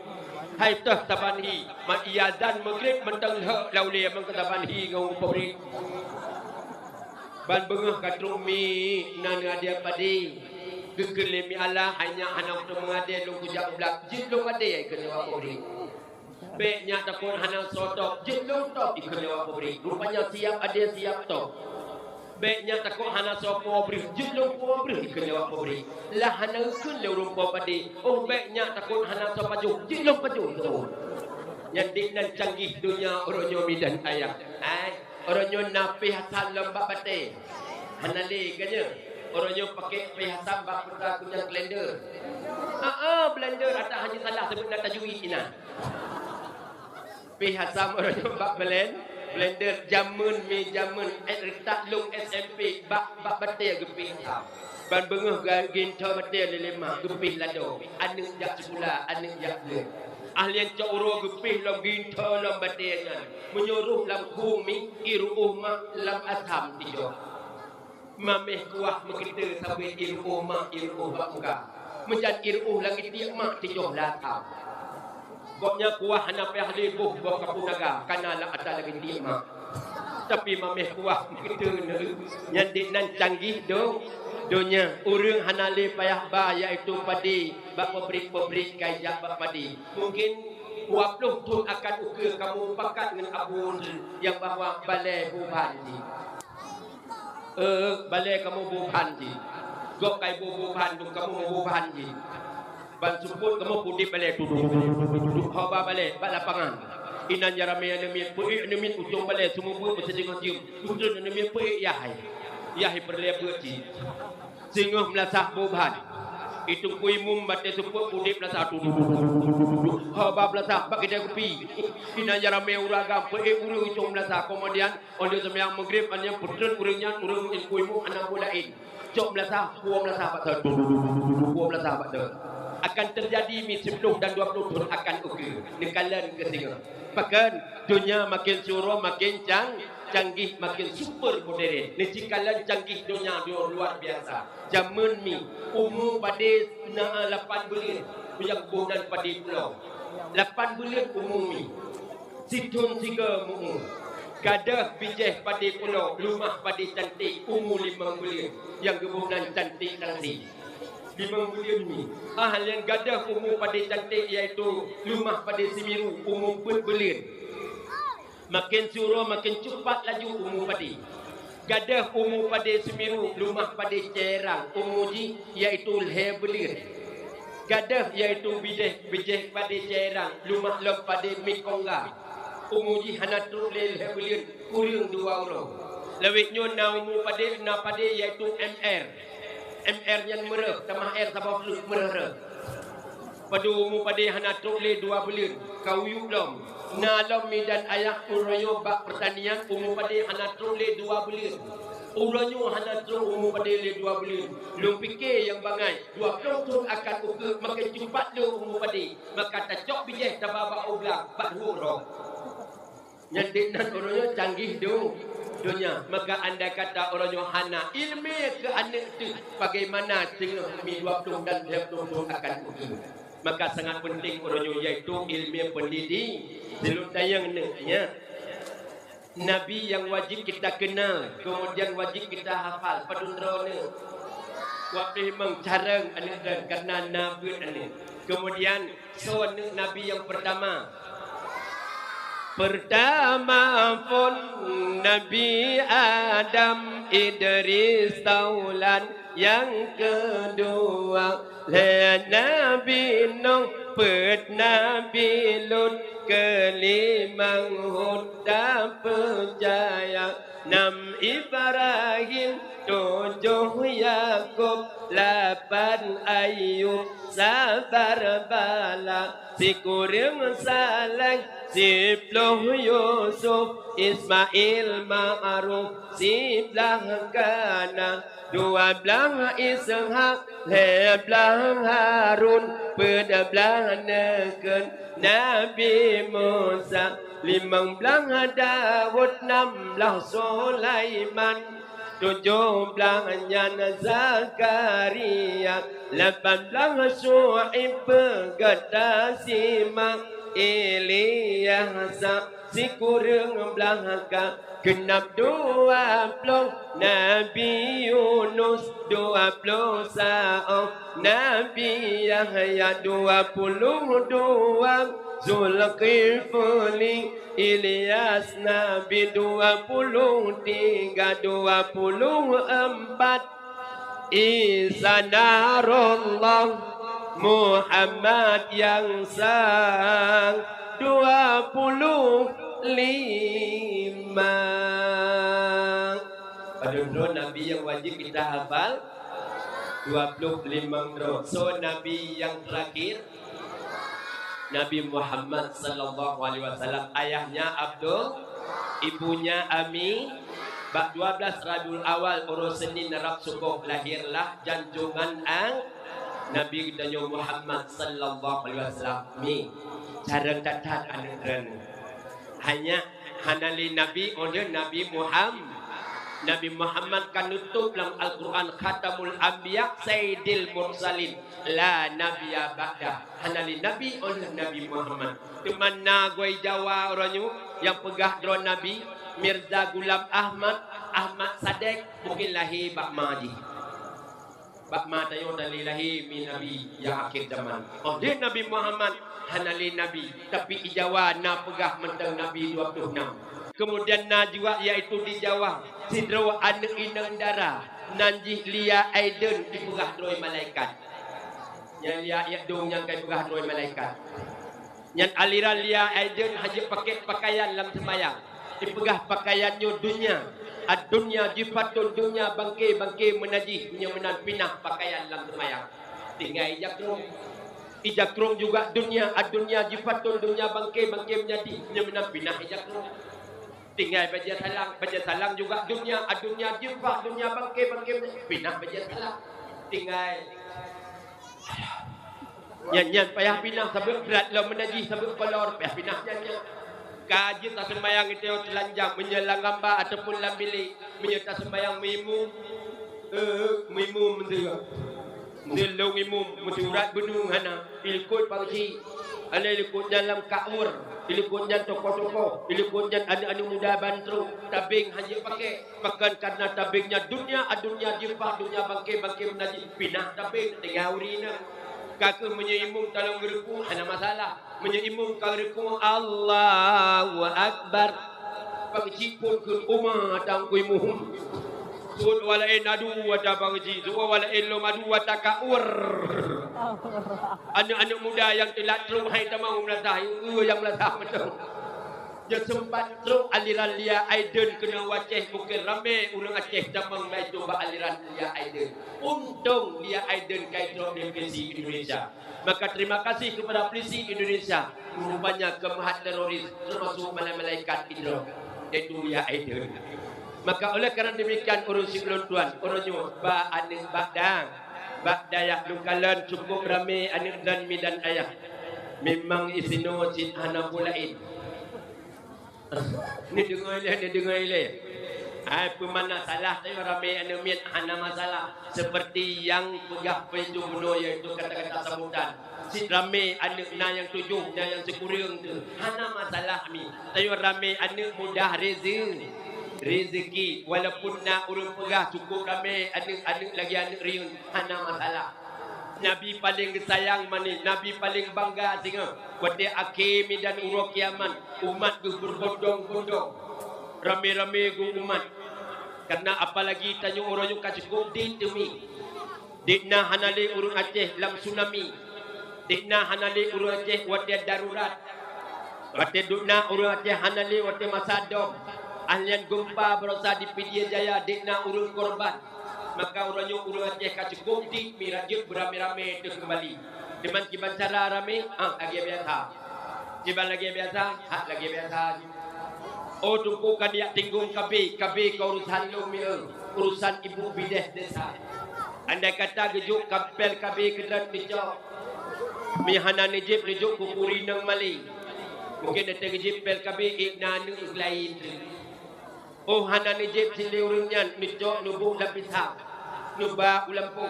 Hai tah tabani. Ma iazan maghrib mentang hak laule mang tabani ngem pabrik. Ban bengah katrung mi nan ngadia padi gegelemi Allah hanya anak tu mengadia lu kujak blak jin lu ngadia kena wa pobri be nya takon hana sotok jin lu tok ikena wa pobri rupanya siap ada siap tok be nya takon hana so pobri jin lu pobri ikena wa pobri lah hana kun lu rumpa padi oh be nya takon hana so paju jin lu paju tu yang dinan canggih dunia oronyo midan ayah Oronyo na pihasam lembak bate. Hanali kanya. Oronyo pakai pihasam bak putra kunyang kalender. blender atas hanya salah sebut nak tajwid ina. Pi hasam orang bak blender jamun mi jamun tak long SMP bak batil gepih hasam. Ban bengah gin tho batil lima gepih lado. Anu jak sekolah, anu jak le. Ahlian cak uro gepih lam gin tho lam batil ngan. Menyuruh lam kumi iruh mak lam asam tijo. Mameh kuah mekita sampai iruh mak iruh bak muka. Menjadi iruh lagi tiap mak tijo latam. Gopnya kuah hana payah lebuh bawa kapunaga karena lah atas lagi tiap mak. Tapi mameh kuah mekita yang nan canggih do. Dunia urang hanale payah ba iaitu padi bak pabrik kaya bak padi. Mungkin 20 tahun akan ukur kamu pakat dengan abun yang bawa balai buban ni. Balai kamu buban ni. Gok kai buban tu kamu buban ni. Ban suput kamu putih balai tu. Hoba balai bak lapangan. Inan jarame ane mi ujung balai semua buat berseding cium. Ujung ane mi yahai. Yahai perlebuti. Sehingga melasah buban. Itu kui mum batai suput putih melasah tu. Hoba melasah bak kita kopi. Inan jarame uragam uru ujung melasah. Kemudian oleh sembiang maghrib ane putren urangnya urang kui mum anak bulain. Cok melasah, buah melasah bak tu. Buah melasah bak tu. Akan terjadi 10 dan 20 tahun akan ukur. Nekalan ke singa. Bahkan dunia makin suruh makin canggih makin super modern. Nikalan canggih dunia luar biasa. Zaman ni umur pada 8 bulan. Yang bulan pada pulau. 8 bulan umur ni. Situn 3 umur. Gadah bijih pada pulau. Rumah pada cantik umur 5 bulan. Yang kebunan cantik nanti. 5 bulan ni. Yang gadah umur pada cantik iaitu rumah pada Semiru umur 4 bulan. Makin suruh makin cepat laju umur padi. Gadah umur pada Semiru rumah pada Cerang umur ji iaitu leher bulan. Gadah iaitu bijih pada Cerang rumah lem pada Mikongga umur ji hana tu leher bulan kurang 2 orang. Lewit nyon na umur pada iaitu MR yang merah tamah R sabab flu merah. Pada umur pada hana trole 2 bulan kau yulom nalom dan ayah urayo bak pertanian umur pada hana trole 2 bulan. Uranyo hana trole umur pada 2 bulan. Lu fikir yang bangai 20 tahun akan ukur makin cepat lu umur pada maka tacok bijih tababa oblang bak huruf. Yang nan uranyo canggih do. Dunia maka anda kata orang Yohana ilmu ke anak itu bagaimana sehingga 20 dan 30 tahun akan ukur. Maka sangat penting orang iaitu ilmu pendidik. Sebelum tayang ya. Nabi yang wajib kita kenal, kemudian wajib kita hafal padunrone. Waktu mengcarang anak dan karena nabi anak. Kemudian seorang nabi yang pertama pun Nabi Adam Idris Taulan. Yang kedua Nabi Nuh Pet Nabi Lut. Kelima Hud dan percaya 6 Ibrahim 7 Yakub 8 Ayub sabar bala 10 Saleh 10 Yusuf Ismail Ma'ruf 11 Kana 12 Ishak 11 Harun 14 Neken Nabi Musa 15 Daud 16 Sulaiman 17 Zakaria 18 Syuaib Gadasima Ilyas si kurang belaka genap 20 Nabi Yunus 20 Sa'af Nabi Yahya 22 Zulkifli Ilyas Nabi 23 24 Isa Narullah Muhammad yang sang 25 Pada Nabi yang wajib kita hafal 25 tahun. So Nabi yang terakhir Nabi Muhammad sallallahu alaihi wasallam, ayahnya Abdul, ibunya Ami. Bak 12 Rabiul Awal urus Senin Arab subuh lahirlah janjungan ang Nabi kita Muhammad sallallahu alaihi wasallam. Ni cara tatat anak keren. Hanya hanali Nabi oleh Nabi Muhammad. Nabi Muhammad kan nutup dalam Al-Quran Khatamul Anbiya Sayyidil Mursalin la nabiyya ba'da. Hanali Nabi oleh Nabi Muhammad. Di mana goi Jawa orangnya yang pegah drone Nabi Mirza Gulam Ahmad Ahmad Sadek mungkin lahir Bak Maji. Bak Ma tayo dari lahir min Nabi yang akhir zaman. Oh dia Nabi Muhammad hanali Nabi tapi di Jawa na pegah mentang Nabi 26. Kemudian na juga iaitu di Jawa sidro anak inang darah nanjih lia aiden dipegah droi malaikat. Yang lia dong yang kai pegah droi malaikat. Yang aliran lia aiden haji pakai pakaian dalam sembahyang. Dipegah pakaiannya dunia. Ad-dunya jifatun dunya bangke menajih punya menan pinah pakaian dalam sembahyang. Tinggal ijakrung. Ijakrung juga dunia. Ad-dunya jifatun dunya bangke menjadi punya menan pinah ijakrung. Tinggal baca salang juga dunia, dunia jifah, dunia bangke pinah baca salang. Tinggal nyan payah pinah sebab berat lah menajih sebab kolor payah pinah nyan. Kaji tak sembayang itu telanjang menyelang gambar ataupun dalam bilik menyerta sembayang mimu mentera. Mendelong mimu menturat benung hana ilkut pangsi. Ana ilkut dalam kaur, ilkut dan toko-toko, ilkut dan anak-anak muda Bantu, tabing hanya pakai makan karena tabingnya dunia, dunia jifah, dunia bangke menajib pinah tabing tinggal urina. Kakak menyeimung dalam geruku, ada masalah. Menyeimung kalau geruku Allahu Akbar. Pangcipun kun umah tangkui muhum. Sud walain adu wata pangci, sud walain lo madu wata kaur. Anak-anak muda yang telah terus hai tamang melatah, yang melatah betul. Dia sempat terus aliran Lia Aiden kena waceh mungkin ramai orang Aceh tamang mai coba aliran Lia Aiden. Untung Lia Aiden kait terus di polisi Indonesia. Maka terima kasih kepada polisi Indonesia. Rupanya kemahat teroris termasuk malaikat Indra. Itu Lia Aiden. Maka oleh kerana demikian urus sebelum tuan, orangnya ba anis badang. Bak dayak lukalan cukup ramai anak dan mi dan ayah. Memang isino cin hana pulain. Ni dengar ile. Ai pemana salah saya ramai anak mi hana masalah. Seperti yang pegah peju bunuh iaitu kata-kata sambutan. Si ramai anak na yang 7, na yang sekurang tu. Hana masalah mi. Saya ramai anak mudah rezeki walaupun nak urun pegah cukup ramai anak lagi anak riun hana masalah. Nabi paling sayang mani, Nabi paling bangga singa pada akhir dan uruk kiamat umat tu berbondong-bondong ramai-ramai gu umat karena apalagi tanya orang yang cukup di demi dikna hanali urun Aceh dalam tsunami, dikna hanali urun Aceh wate darurat, wate dukna urun Aceh hanali wate masa dom. Ahlian gempa berusaha di Pidie Jaya dikna urun korban. Maka orangnya urun Aceh cukup di mirajut beramai-ramai itu kembali. Dengan kiban cara ramai, lagi biasa. Kiban lagi biasa, lagi biasa. Oh tumpukan dia tinggung KB ke urusan lu urusan ibu bidah desa. Andai kata gejuk kapel KB kedan dicok. Mihana nejib rejuk kupuri nang mali. Mungkin ada gejip pel KB ikna nu lain. Oh hana nejib sili urunyan nicok nubuh lapisa nuba ulampu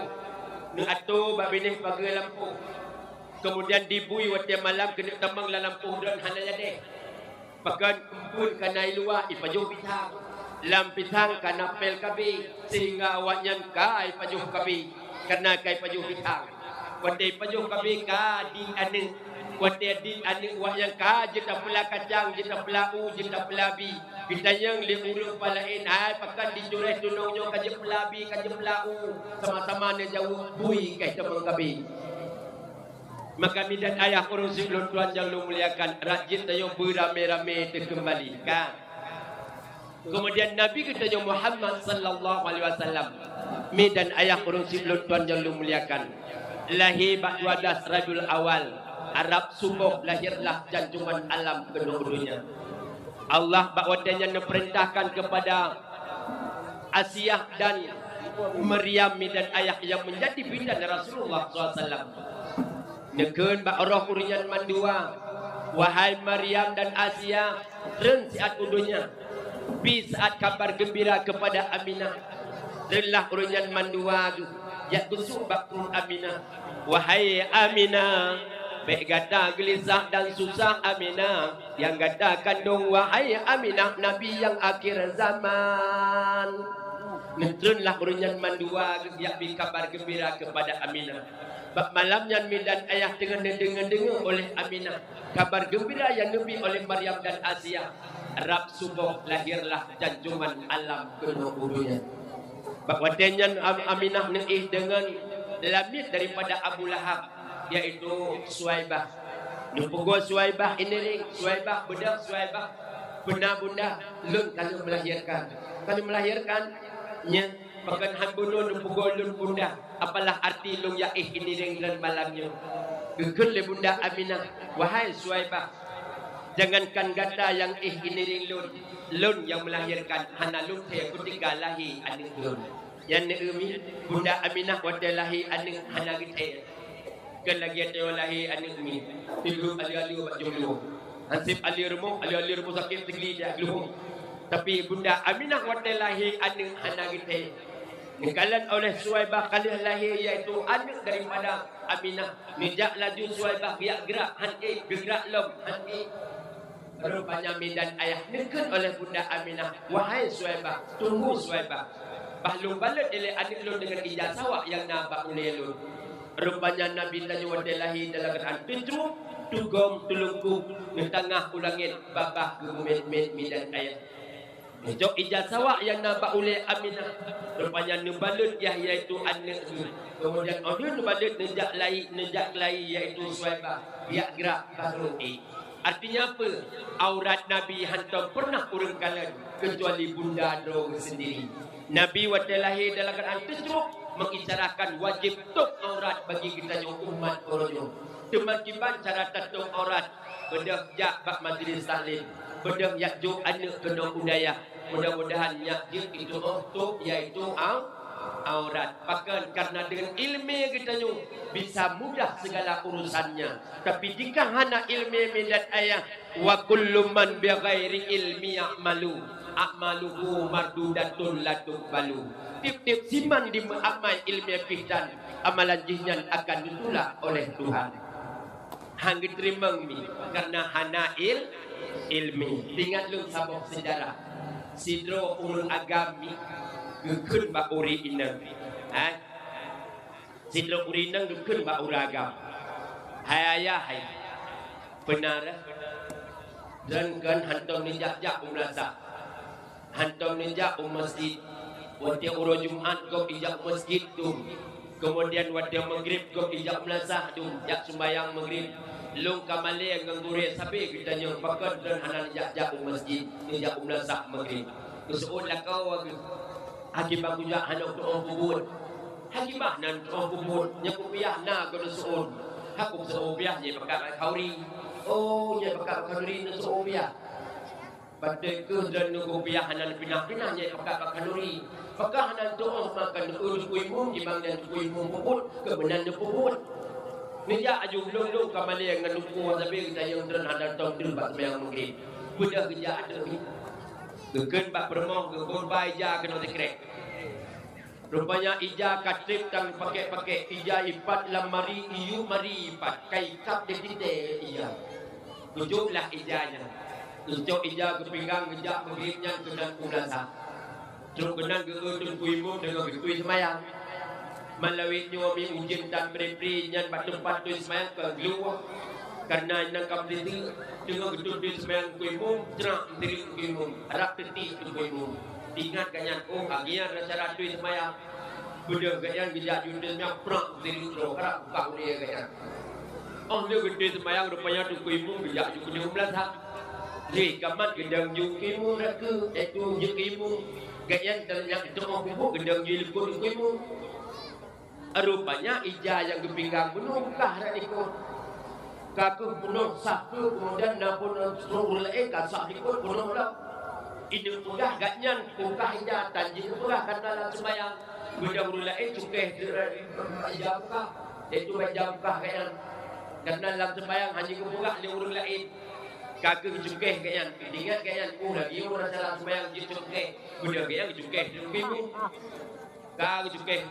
nu atu babineh pagi lampu kemudian dibui wati malam kena tamang la lampu dan hana jade pakan kumpul kana ilua ipajuh pisang lam pisang kana pel kabi sehingga awaknya kai pajuh kabi karena kai pajuh pisang wati pajuh kabi ka di ane wati di ane awaknya ka jeta pula kacang jeta pula jeta pelabi kita yang liurung palain hai pakan dijureh tunongnya kaje pelabi kaje pelau sama-sama ne jauh bui kai tamang kabi. Maka mi dan ayah urus sebelum tuan yang lu muliakan rajin tayo beramai-ramai kembali kan. Kemudian Nabi kita Muhammad sallallahu alaihi wasallam Mi dan ayah urung siblun tuan yang lu muliakan. Lahir 12 Rabiul Awal. Arab subuh lahirlah jantungan alam kedua-duanya. Allah bakwatanya memerintahkan kepada Asiyah dan Maryam dan ayah yang menjadi bidan Rasulullah SAW. Nekeun bak roh kurinyan mandua. Wahai Maryam dan Asiyah, ren saat udunya. Bi saat kabar gembira kepada Aminah. Renlah kurinyan mandua ya busuk bak Aminah. Wahai Aminah, baik gata gelisah dan susah Aminah, yang gata kandung wahai Aminah, Nabi yang akhir zaman. Netrunlah kurunyan mandua yang kabar gembira kepada Aminah. Bak malamnya mi dan ayah dengan dengar oleh Aminah. Kabar gembira yang Nabi oleh Maryam dan Asiyah. Rab subuh lahirlah janjungan alam kedua-duanya. Bak wadenyan Aminah neih dengan lamit daripada Abu Lahab, yaitu Suwaibah. Nupugo Suwaibah ini ring, Suwaibah bedak Suwaibah benar bunda lun kalau melahirkan. Kalau melahirkan nya pakan hambuno nupugo lun bunda. Apalah arti lung ya ini ring dan malamnya. Gegun le bunda Aminah, wahai Suwaibah, jangankan gata yang ini ring lun yang melahirkan, hana lun te kutinggal lahi aning lun. Yang neumi bunda Aminah wadalahi aning hana gite. Kan lagi ada lahi aning mi. Tilu ali-ali buat jomblo. Hansip ali rumah sakit tinggi dah luhung. Tapi bunda Aminah wadalahi aning hana gite. Nikalan oleh Suwaibah kali lahir iaitu anak daripada Aminah. Nijak laju Suwaibah biak gerak han'i gerak lom han'i. Rupanya dan ayah nikah oleh bunda Aminah. Wahai Suwaibah, tunggu Suwaibah. Bahlung balut oleh adik lu dengan ijazah awak yang nampak oleh lu. Rupanya Nabi tanya wadalahi dalam Quran. Tujuh tugom tulungku di tengah ulangin babah gemet-met dan ayah. Jok ijazah awak yang nampak oleh Aminah. Rupanya nubalut iaitu anak lu. Kemudian orang nubalut nejak lain iaitu Suwaibah. Biak gerak baru Artinya apa? Aurat Nabi hantam pernah urang kalan kecuali bunda dro sendiri. Nabi wadalahi dalam Quran tujuh mengisyaratkan wajib tutup aurat bagi kita yang umat orang. Teman-teman cara tutup aurat bedah jak bak majlis taklim, bedah yak juk anak kena budaya. Mudah-mudahan yak itu untuk iaitu aurat. Bahkan karena dengan ilmu kita bisa mudah segala urusannya. Tapi jika hana ilmu dan ayah wa kullu man bi ghairi ilmi ya'malu a'maluhu mardudatun la tuqbalu. Tip-tip siman di amal ilmu fitan amalan jinnan akan ditolak oleh Tuhan. Hang diterima mi karena hana ilmi. Ingat lu sabuk sejarah. Sidro ulul agami gekun ba uri inang. Sidro uri inang gekun ba uragam. Hai ayah hai. Benar. Dan kan hantam ninjak umrasa. Hantam ninjak masjid. Waktu urut Jumat kau ijak masjid tu. Kemudian waktu maghrib kau ijak melasah tu. Jak sembahyang maghrib. Long kamale ngangure sabi kita nyong pakat dan hanan jak masjid. Ijak melasah maghrib. Kesuun lah kau Hakimah kujak hanok tu'ong kubun. Hakimah nan tu'ong kubun. Yang kupiah na kau suun. Hakum su'ubiah je pakat kauri. Oh je pakat kauri na su'ubiah. Pada ke dan kupiah hanan pinah-pinah je pakat kalori. Pakat hanan tu'ong makan urus kuimum. Ibang dan kuimum kubun. Kebenan na kubun. Nijak aju belum-belum kamali yang nganungku. Tapi kita yang teran hadan tong terbat semayang maghrib. Budak kejak ada ni. Gekun bak permoh, gekun ba ija kena tekrek. Rupanya ija katrip tang pakai ija ipat lamari iyu mari ipat kai kap de tite ija. Tunjuklah ijanya. Tunjuk ija ke pinggang ngejak maghribnya kenan ulasa. Terus kenan ke utun kuimu dengan ketui semayang. Malawit nyuami ujin tan beri-beri nyan bak tempat tu semayang ke luar. Karena nang kapiti dengan gedung di semayang kuimu cerak diri kuimu harap teti kuimu ingat kanyan agian cara tu semayang budak kanyan bijak jundi semayang prak diri ro harap buka dia kanyan dia gede semayang rupanya tu kuimu bijak jundi umlah tak kamat gedang jukimu raku itu jukimu Kayaknya dalam yang tengok ibu gedang jilikun ibu. Rupanya ija yang ke pinggang menungkah dan ikut. Kaku penuh satu kemudian napun suruh lekat sak ikut penuh lah. Ini pegah gaknya pegah ija tanjil pegah kan dalam sembahyang. Gedang mulai cukeh ija pegah. Itu ija pegah kayaknya. Karena dalam sembahyang hanya pegah dia urang lain. Kaku cukeh kayaknya. Ingat kayaknya lagi orang dalam sembahyang dia cukeh. Gedang kayaknya cukeh ibu. Kau cukeh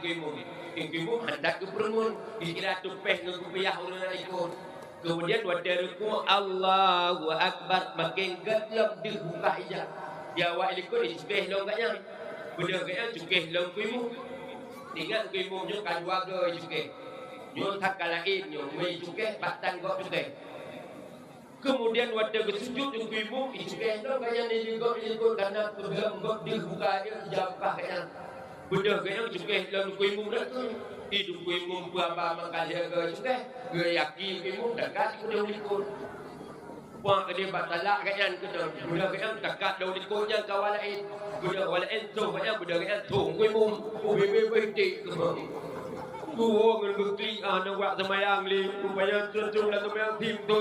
ibu hendak ke permun dikira tupeh ngekupiah orang ikut. Kemudian waktu ruku Allahu Akbar makin getlap dibuka ijab. Dia awak ikut cukeh long katnya. Benda katnya cukeh long ibu. Ingat ibu nyo kan warga cukeh. Nyo tak kalain nyo mai cukeh batang kok cukeh. Kemudian waktu bersujud ibu cukeh long katnya ni ikut karena kegelap dibuka ijab katnya. Benda kaya cukeh dalam kuimu dah tu. Hidup kuimu berapa mengkalia ke cukeh. Gayaki kuimu dekat kuda ulikun. Puak dia batalak kaya kuda. Benda kaya dekat dah ulikunnya kawan lain. Kuda kawan lain tu kaya benda kaya tu kuimu. Bebe tik. Tuh ngerti nak semayang li. Supaya terjun lah semayang tim tu.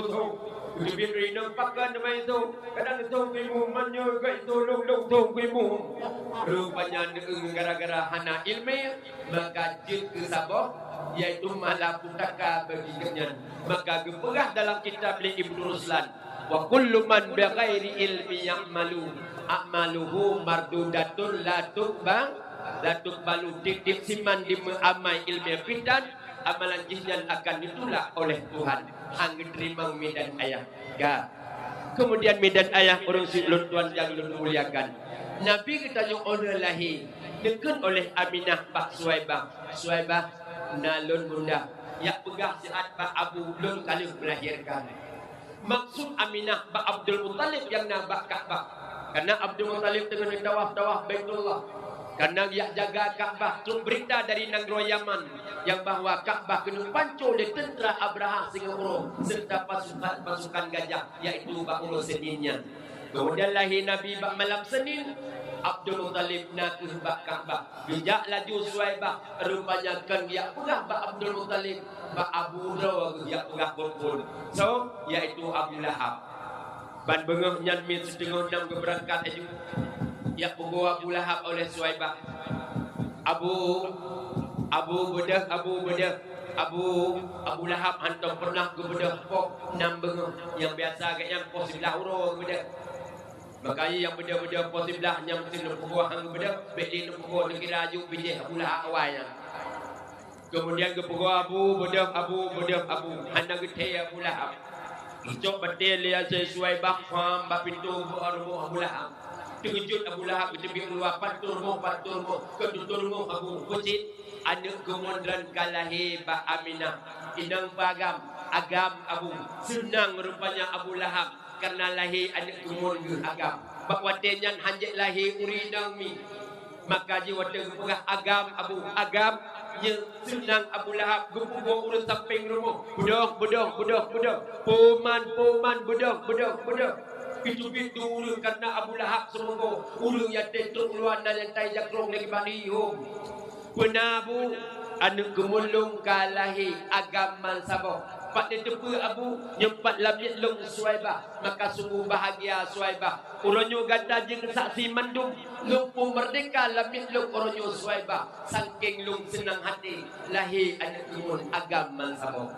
Lebih dari nampakkan nama itu. Kadang itu ibu manyo ke itu long tu ibu. Rupanya gara-gara hana ilmu maka jin ke sabah iaitu malaputaka bagi kenyan. Maka geperah dalam kitab Ibnu Ruslan. Wa kullu man bighairi ilmi ya'malu a'maluhu mardudatun la tuqbalu dik siman di amai ilmu fitan. Amalan jinjan akan ditolak oleh Tuhan. Hang terima medan ayah. Ya. Kemudian medan ayah orang silun tuan yang muliakan. Nabi kita yang orang lahir dekat oleh Aminah Pak Suwaibah. Suwaibah nalun bunda. Ya pegah siat Pak Abu Lun kali melahirkan. Maksud Aminah Pak Abdul Muttalib yang nabak Ka'bah. Karena Abdul Muttalib tengah tawaf Baitullah. Karena dia jaga Ka'bah. Terus berita dari Nagro Yaman yang bahawa Ka'bah kena pancur oleh tentera Abraha Singapura serta pasukan gajah, iaitu Bakul Seninnya. Kemudian lahir Nabi bak malam Senin. Abdul Muttalib nak ke bak Ka'bah. Bijak laju Suwaibah. Rupanya kan dia pegah bak Abdul Muttalib. Bak Abu Rawa dia pegah berpun. So, iaitu Abu Lahab. Ban bengah nyan min setengah 6 keberangkat itu. Ya pukul Abu Lahab oleh Suwaibah. Abu Lahab hantar pernah ke bedah pok 6 bengah yang biasa agak yang pos sebelah urut bedah. Makanya yang bedah-bedah pos sebelah yang mesti nak pukul hang bedah, beli nak pukul nak kira aju bijih Abu Lahab awalnya. Kemudian ke pukul Abu hendak getih Abu Lahab. Cok betul dia Suwaibah faham bab pintu Abu Lahab. Terkejut Abu Lahab kita pergi keluar patur mo ketutur Abu Fusid anak kemudian kalahi Ba Aminah inang pagam agam Abu senang rupanya Abu Lahab karena lahir anak kemudian agam bakwatenya hanjek lahir urinang mi maka jiwa terpegah agam Abu agam nya senang Abu Lahab gepugo urut samping rumah budak poman budak itu urung karena Abu Lahab semoga urung yang tentu keluar dan yang tay jakrong lagi balihum penabu anak gemulung kalahi agama sabah pak tepu Abu nyempat lamit long Suwaibah maka sungguh bahagia Suwaibah uronyo ganda jeung saksi mandum lumpuh merdeka lamit long uronyo Suwaibah saking lung senang hati lahir anak gemun agama sabah.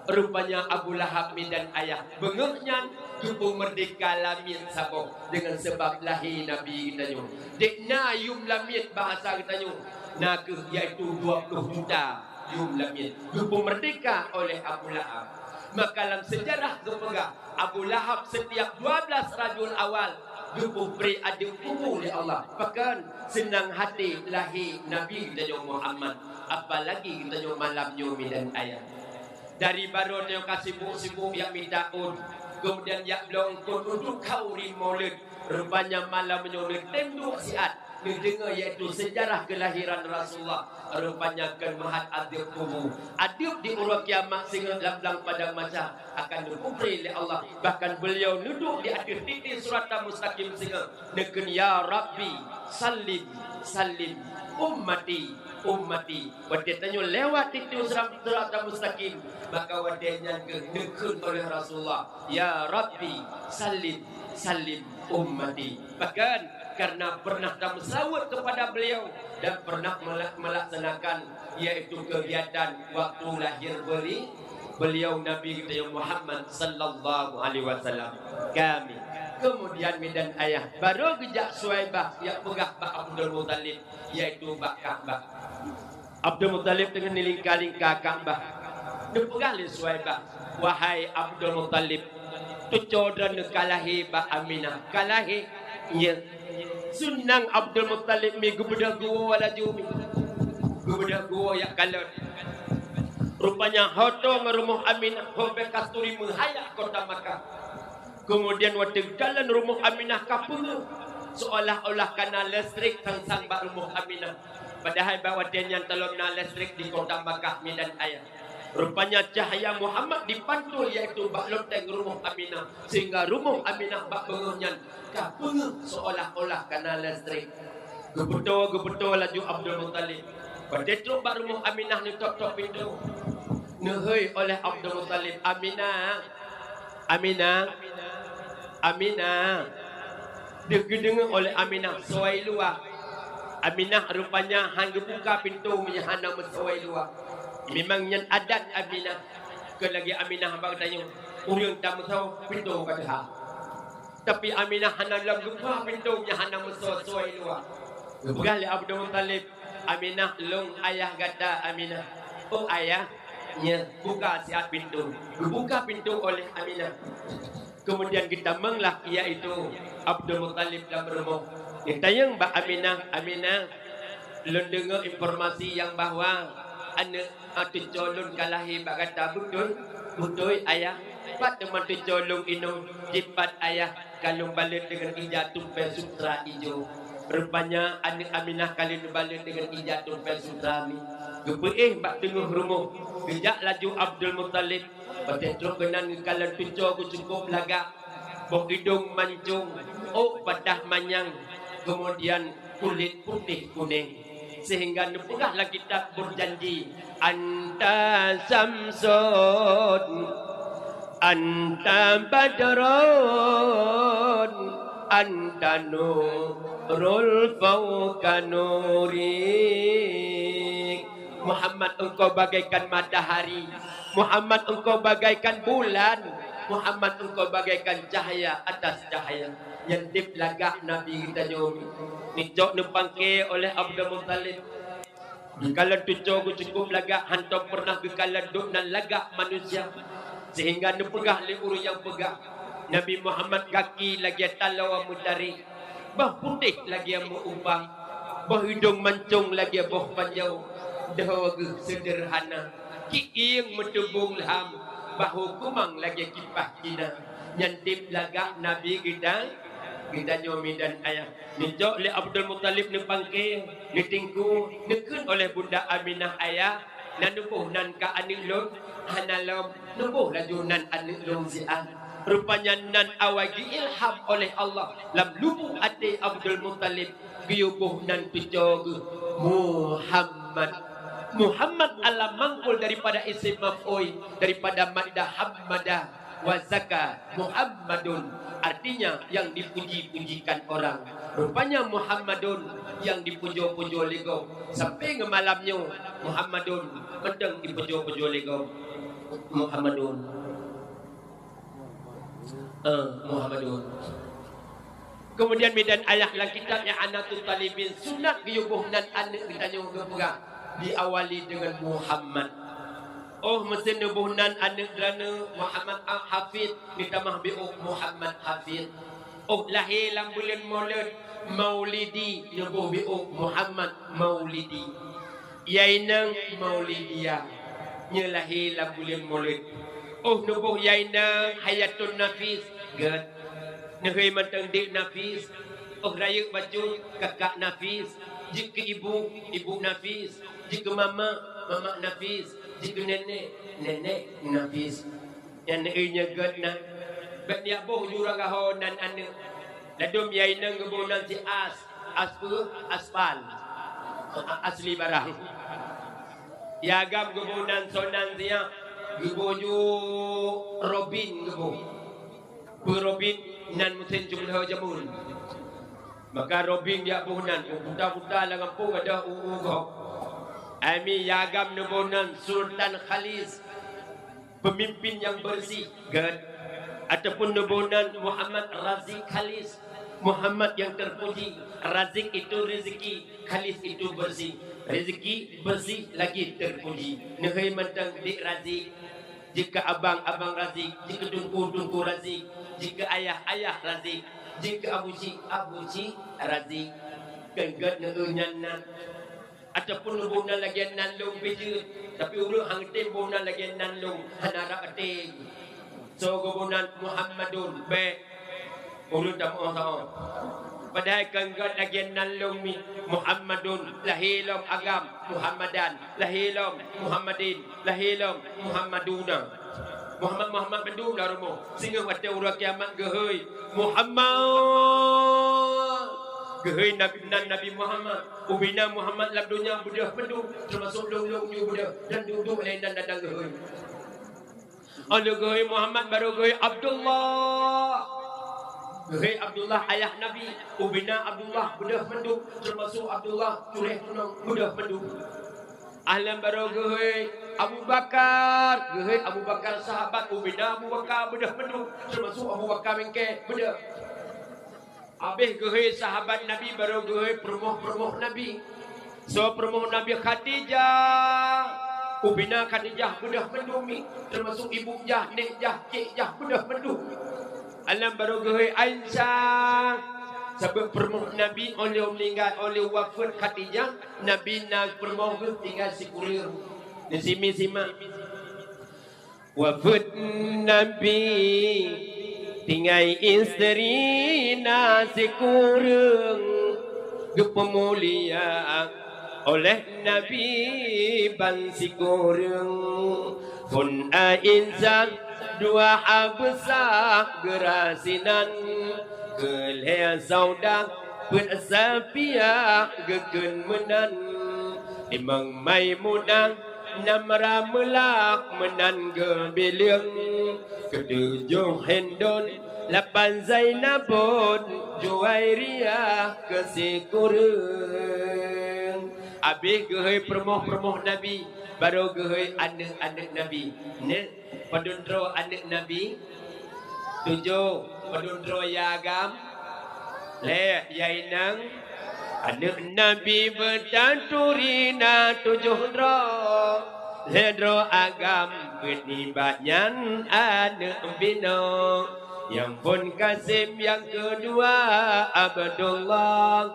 Rupanya Abu Lahab dan ayah bengeknya tubuh merdeka lamit sabok dengan sebab lahir Nabi kita nyu. Dekna yum lamit bahasa kita nyu. Nak iaitu 20 juta yum lamit. Tubuh merdeka oleh Abu Lahab. Maka dalam sejarah kepegah Abu Lahab setiap 12 rajul awal tubuh beri adik tubuh oleh Allah. Bahkan senang hati lahir Nabi kita nyu Muhammad. Apalagi kita nyu malam nyu dan ayah. Dari baru yang sibuk yang minta kemudian yang belum untuk kau ri maulid rupanya malam menyulit tenduk siat ni dengar iaitu sejarah kelahiran Rasulullah. Rupanya kan mahat adib kubu. Adib di urut kiamat sehingga dalam padang masa akan dikubri oleh Allah. Bahkan beliau duduk di akhir titik surat mustaqim sehingga neken ya Rabbi salim salim ummati ummati. Wadih tanya lewat titik surat mustaqim. Maka wadihnya neken oleh Rasulullah ya Rabbi salim salim ummati. Bahkan karena pernah bersawut kepada beliau dan pernah melaksanakan yaitu kegiatan waktu lahir beliau Nabi kita Muhammad sallallahu alaihi wasallam kami. Kemudian medan ayah baru gejak Suaibah yang pegah Bak Abdul Muttalib yaitu Bak Ka'bah. Abdul Muttalib dengan lingkar-lingkar Ka'bah. Dia pegah li Suaibah, wahai Abdul Muttalib, tu codran kalahi Bak Aminah kalahi nya sunang Abdul Muttalib mi gubedah gua wala jumi gubedah gua ya kalat rupanya hoto ngerumuh Aminah hobe kasturi menghaya kota Makkah. Kemudian waktu jalan rumah Aminah kapung seolah-olah kena listrik sang bak rumah Aminah, padahal bawa dia yang telur na listrik di kota Makkah medan ayah. Rupanya cahaya Muhammad dipantul yaitu bak lonteng rumah Aminah sehingga rumah Aminah bak bengunyan kapung seolah-olah kena listrik. Gebetul laju Abdul Muttalib. Pada tu bak rumah Aminah ni tok pintu. Nehoi oleh Abdul Muttalib, Aminah, Aminah, Aminah. Dia kedengar oleh Aminah suai luar. Aminah rupanya hang buka pintu menyahana suai luar. Memang yang adat Aminah. Ke lagi Aminah abang tanya, urang tak mesau pintu kata ha. Tapi Aminah hana lam buka pintu menyahana suai luar. Begali Abdul Muttalib, Aminah long ayah kata Aminah. Oh ayah, nya buka siap pintu. Buka pintu oleh Aminah. Kemudian kita menglah iaitu Abdul Muttalib dalam rumah. Kita yang Mbak Aminah, Aminah, lun dengar informasi yang bahawa anak tu colon kalahi Mbak kata betul ayah. Pak teman tu colong inu jipat ayah kalau balik dengan hijab tumpai sutra hijau. Rupanya anak Aminah kali balik dengan hijab tumpai sutra ni. Gepe Mbak tengah rumah. Kejak laju Abdul Muttalib. Patutlah kenan kalau tujuh aku cukup lagak, bok hidung mancung, oh padah manyang, kemudian kulit putih kuning, sehingga nepegahlah kita berjanji, anta samsun, anta badrun, anta nurul fauqa nuri. Muhammad engkau bagaikan matahari, Muhammad engkau bagaikan bulan, Muhammad engkau bagaikan cahaya atas cahaya. Yang dip lagak Nabi kita nyomi. Nicok nepangke oleh Abdul Muttalib. Kalau tujuh cukup lagak, hantar pernah kekalan duk dan lagak manusia. Sehingga nepegah le uru yang pegah. Nabi Muhammad kaki lagi talawa mutari. Bah putih lagi yang mengubah. Bah hidung mancung lagi bah panjau. Dahaga sederhana kiing metubung laham bahu kumang lagi kipah kina nyantip lagak Nabi kita nyomi dan ayah nijok le Abdul Muttalib nepangke nitingku nekun oleh bunda Aminah ayah nan nubuh nan ka anik lon hanalom nubuh laju nan anik lon zian. Rupanya nan awagi ilham oleh Allah lam lubuk ati Abdul Muttalib giyubuh nan pijog Muhammad alam mangkul daripada isim maf'ul daripada maddah hammadah wa zaka Muhammadun artinya yang dipuji-pujikan orang. Rupanya Muhammadun yang dipujo-pujo lego sampai ke malamnya Muhammadun mendeng dipujo-pujo lego Muhammadun Muhammadun. Kemudian medan ayah dalam kitabnya Anatul Talibin sunat giyubuh nan anak kita nyuruh diawali dengan Muhammad. Oh mesin nubuhnan anak derana Muhammad Hafid ditamah bi'u Muhammad Hafid. Oh lahir dalam bulan Maulid Maulidi nubuh bi'u Muhammad Maulidi. Yainang Maulidiyah nya lahir dalam bulan Maulid. Oh nubuh yainang Hayatun Nafis gad. Negeri mantang dik Nafis Oh raya baju kakak Nafis, jika ibu Nafis, jika mama Nafis, jika nenek Nafis. Yang neeknya gana. Bet ni aboh jurang kahonan ane. Ladum yai nang gebunan si aspal. Asli barang. Yagam gebunan sonan dia geboju Robin gebo. Robin nan mutin jumlah jamun. Maka Robin dia bunan buta-buta lah kampung ada uugok. Ami yagam nebunan Sultan Khalis, pemimpin yang bersih. Gad. Ataupun nebunan Muhammad Razik Khalis, Muhammad yang terpuji. Razik itu rezeki, Khalis itu bersih. Rezeki bersih lagi terpuji. Nehai mentang dik Razik. Jika abang Razik, jika dungku Razik, jika ayah Razik, jika Abu Ci Razik. Kenggat neunyan ataupun nebunan lagi nalung beje. Tapi urut hang tim bunan lagi nalung hanara ating. So gubunan Muhammadun be urut dah mohon. Padahal kenggat lagi nalung mi Muhammadun lahilom agam Muhammadan lahilom Muhammadin lahilom Muhammaduna. Muhammad bedum dah rumo. Sehingga waktu urut kiamat gehoi Muhammad. Gehoi Nabi Muhammad. Ubina Muhammad dalam dunia budah bedum. Termasuk long-long ni budah. Dan duduk lain dan dadang gehoi. Ada gehoi Muhammad baru gehoi Abdullah. Gehoi Abdullah ayah Nabi. Ubina Abdullah budah bedum. Termasuk Abdullah cureh tunang budah bedum. Ahlan baru gehoi Abu Bakar. Gehoi Abu Bakar sahabat. Ubina Abu Bakar budah bedum. Termasuk Abu Bakar mengke budah. Habis gehoi sahabat Nabi baru gehoi permoh Nabi. So permoh Nabi Khadijah. Ubina Khadijah budah mendumi. Termasuk ibu Jah, nek Jah, cik Jah budah mendum. Alam baru gehoi Aisyah. Sebab permoh Nabi oleh meninggal oleh wafat Khadijah. Nabi nak permoh tinggal si kurir. Nisimi simak. Wafat Nabi tinggal isteri nasi kurang kepemuliaan oleh Nabi bansi kurang pun insan dua habsah gerasinan keleh saudah bersapia gegen menan imang Maimunah namra melak menan gebiliang ketujuh Hendon lapan Zainabun Juwairiyah kesikurang. Habis gehoi permoh Nabi baru gehoi anak-anak Nabi. Ne padundro anak Nabi tujuh padundro yagam le yainang anak Nabi bertanturina tujuh dro ledro agam penimbangan anak bino yang pun Kasim yang kedua Abdullah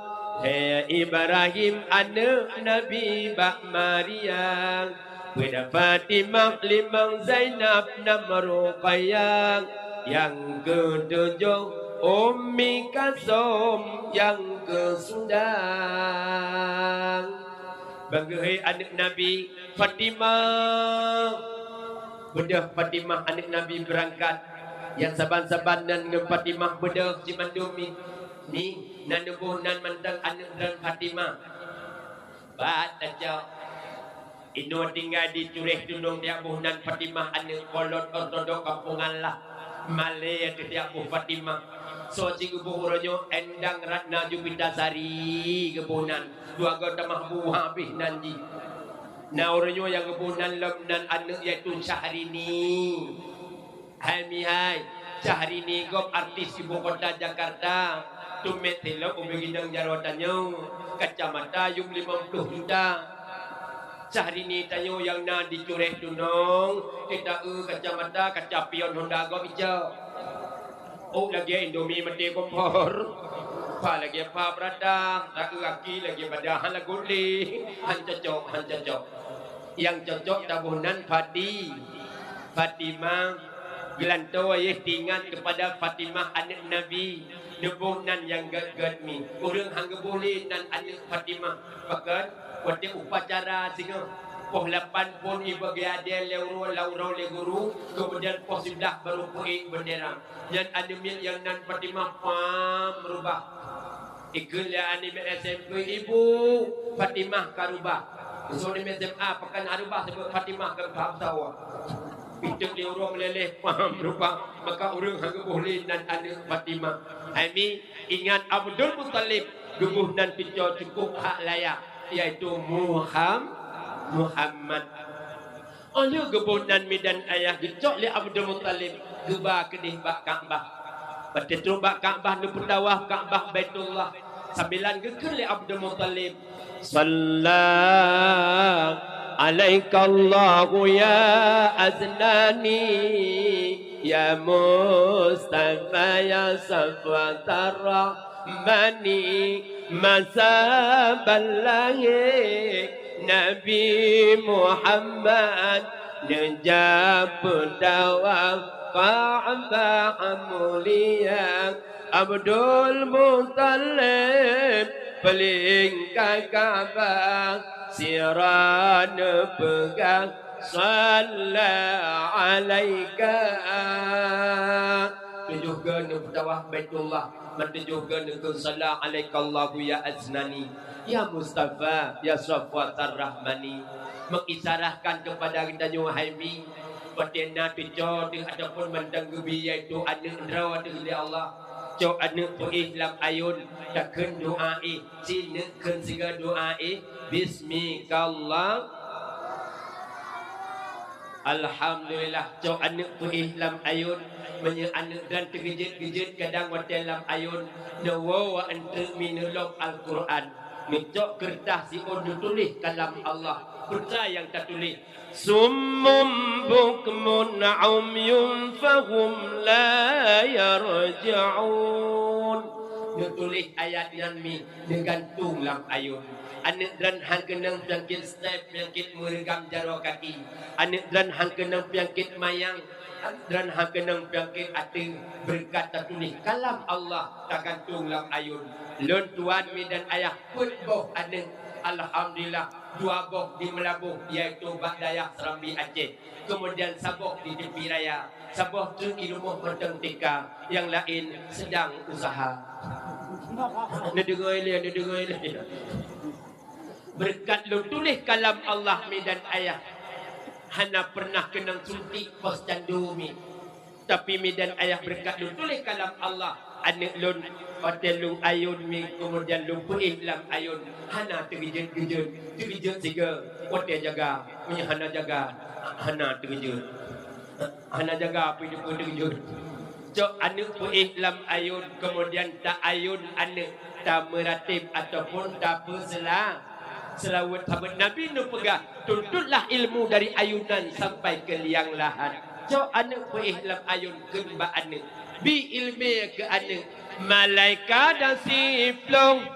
Ibrahim anak Nabi Bak Maria pada Fatimah limang Zainab nama Ruqayyah yang ketujuh Ummi Kasum yang kesundang. Bagi anak Nabi Fatimah. Bedah Fatimah anak Nabi berangkat. Yang saban-saban dan Fatimah bedah Cimandumi. Ni nan nebuh nan mandang anak dan Fatimah. Bat aja. Ino tinggal di cureh dunung dia buh nan Fatimah anak kolot ortodok kampungan lah. Malay ke dia buh Fatimah. So cikgu buhuronyo endang Ratna Jupita Sari kebunan dua gota mahbu habis nanji. Nah oranyo yang kebunan lemnan anak yaitu Syahrini. Hai mihai Syahrini gop artis ibu kota Jakarta. Tumet telok ubeginang jarotannya kacamata yung 50 juta. Syahrini tayo yang na dicureh tunong kita kacamata kacapion Honda gop ijo. Oh lagi Indomie mati kompor. Pa lagi pa berada, laki lagi badah lagu li. Han cocok. Yang cocok tabunan Fatimah Gelantau ayah tinggal kepada Fatimah anak Nabi. Nebunan yang gad-gad mi. Orang hangga boleh dan anak Fatimah. Bahkan, waktu upacara singa. Poh 8 pun ibagi ada laurau le guru. Kemudian poh 11 baru pergi bendera. Yang ada mil yang nan Fatimah pam merubah. Ikut ya anime SMP ibu Fatimah karubah. So di SMA pakan arubah sebut Fatimah kan faham tawa. Itu dia orang meleleh paham rupa maka orang hangga boleh dan anak Fatimah. Kami ingat Abdul Muttalib gebuh dan pico cukup hak layak iaitu Muhammad. Oleh gebuh dan midan ayah gecok li Abdul Muttalib gebah kedih bak Kaabah. Pada tu bak Kaabah nu pendawah Kaabah Baitullah. Sambilan geker li Abdul Muttalib. Sallallahu alaikallahu ya aznani ya Mustafa ya Safwatar Rahmani masaballahi Nabi Muhammad najab dawa Ka'bah mulia Abdul Muttalib paling Ka'bah siran pegang sallallahu alaika tujuhkan bawah Baitullah mentujuhkan ke sallallahu alaikallahu ya aznani ya Mustafa ya Safwatar Rahmani mengisarahkan kepada kita Juhaimi Patina pico di ataupun mendanggubi yaitu anak rawa dari Allah cok anak puih lam ayun takkan doai sinekan siga doai bismikallah alhamdulillah cok anak puih lam ayun menye anak dan tergejut-gejut kadang hotel lam ayun nawa wa anta minulog Al-Quran micok kertas si on tulis kalam Allah percaya yang tak tulis summum bukmun umyun fahum la yarja'un nutulis ayat yang mi digantung lam ayun anak dan hang kenang penyakit step penyakit meregam jaro kaki anak dan hang kenang penyakit mayang dan hang kenang penyakit hati berkat tertulis kalam Allah tergantung lam ayun lon tuan mi dan ayah put boh anak alhamdulillah dua boh di Melabuh iaitu Bak Dayak Serambi Aceh kemudian saboh di tepi raya saboh tu ilmu menteng tika yang lain sedang usaha dengar ini berkat lu tulis kalam Allah mi dan ayah hana pernah kenang suntik pos candu mi tapi mi dan ayah berkat lu tulis kalam Allah anak lun hotel lung ayun mi kemudian lung puih lam ayun hana tergejut siga hotel jaga punya hana jaga hana tergejut hana jaga apa itu pun tergejut cok anak puih lam ayun kemudian tak ayun anak tak meratib ataupun tak berselah selawat sahabat Nabi nu pegah tuntutlah ilmu dari ayunan sampai ke liang lahat cok anak puih lam ayun kemba anak bi ilmi ke anak malaikat dan siplong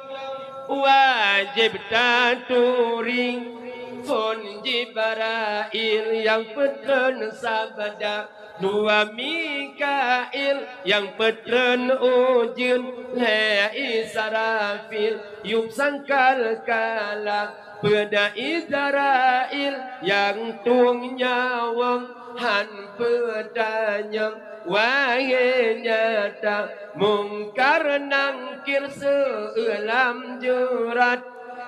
wajib taturing fun Jibrail yang petren sabada dua Mikail yang petren ujun le Israfil yup sangkal kala pada Israel yang tung nyawang han pedanyang wahai nyata mungkar nangkir seelam jurat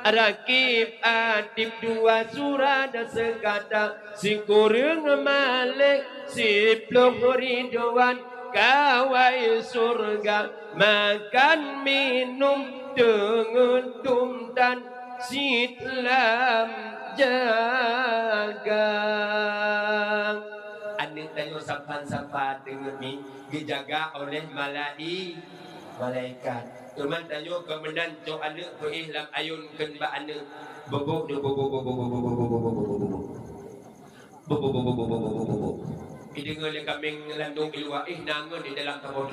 rakib atib dua surat sekata si kurang malik si plong ridwan kawai surga makan minum dengan tumtan sitlam jaga anak tayo sampan-sampan dengan mi dijaga oleh malaikat. Teman tayo kemudian cok anak puih lam ayun ken ba anak bobok idengar le kaming landung ilwa nangon di dalam kapal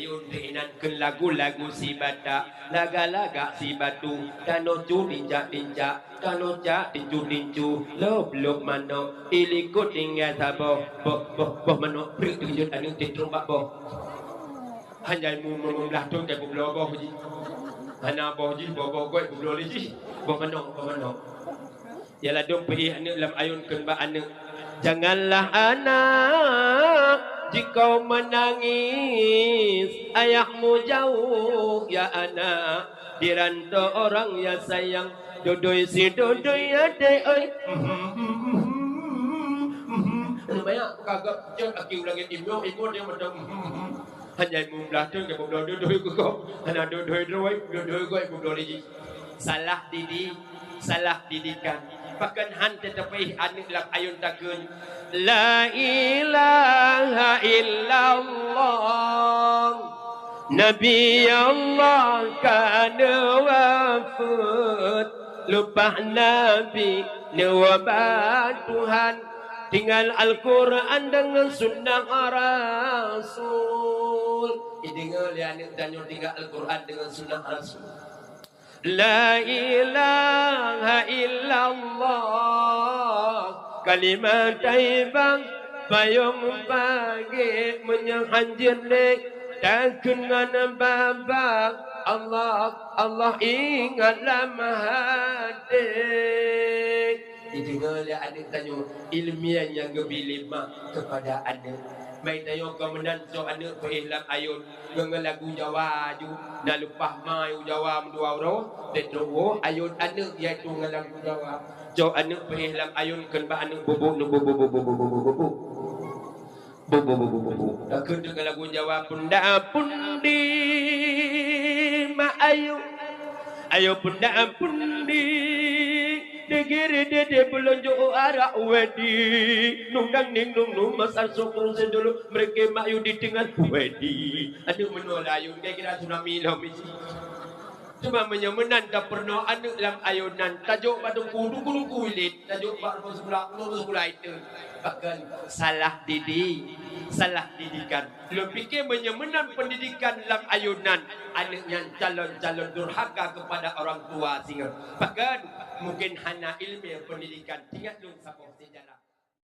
ayun reinan ke lagu-lagu si bata, laga-laga si batu, kanocu tinja-tinja, kanoca tinju-tinju, lob-lob mano, ilikut tinggal sabo, boh mano, beri tunjuk anu titrumpak boh. Hanya mu membelah tu ke bublo boh ji. Hana boh ji, boh goi bublo ji, boh mano. Yalah dong pergi anu lam ayun kenba anu. Janganlah anak jika menangis ayahmu jauh ya anak dirantau orang ya sayang dodoi si dodoi ade oi banyak kagak jangan aki ulangi ibu dia macam hanya mumlah tu ke bodoh dodoi kau hanya dodoi ibu dodoi salah didikan pakan han tetapi anak lak ayun takun la ilaha illallah nabi Allah kana wafat lupa nabi nawabat Tuhan tinggal Al-Quran dengan sunnah Rasul dengar ya anak tanya tinggal Al-Quran dengan sunnah Rasul. La ilaha illallah kalimat taibang payung pagi menyanjir nek takkan babak Allah ingatlah mahadik didengar ya adik tanya ilmiah yang gebilima kepada adik mai tayo kemenan so anak perihlam ayun dengan lagu Jawa ju nak lupa mai Jawa mendua ro tetro ayun anak iaitu dengan lagu Jawa jo anak perihlam ayun kan ba anak bubuk takut dengan lagu Jawa punda pundi ma ayo punda pundi degere dede belonjo arah wedi nungdang ning nung masar sokong sendulu mereka mayu di tengah wedi aduh menolayu dia kira tsunami lo misi cuma menyemenan tak pernah anak dalam ayunan tajuk pada kudu kulit tajuk pada sebelah itu bahkan salah didikan lo fikir menyemenan pendidikan dalam ayunan anaknya calon durhaka kepada orang tua sehingga bahkan mungkin hana ilmu pendidikan tinggal dulu sapok sejarah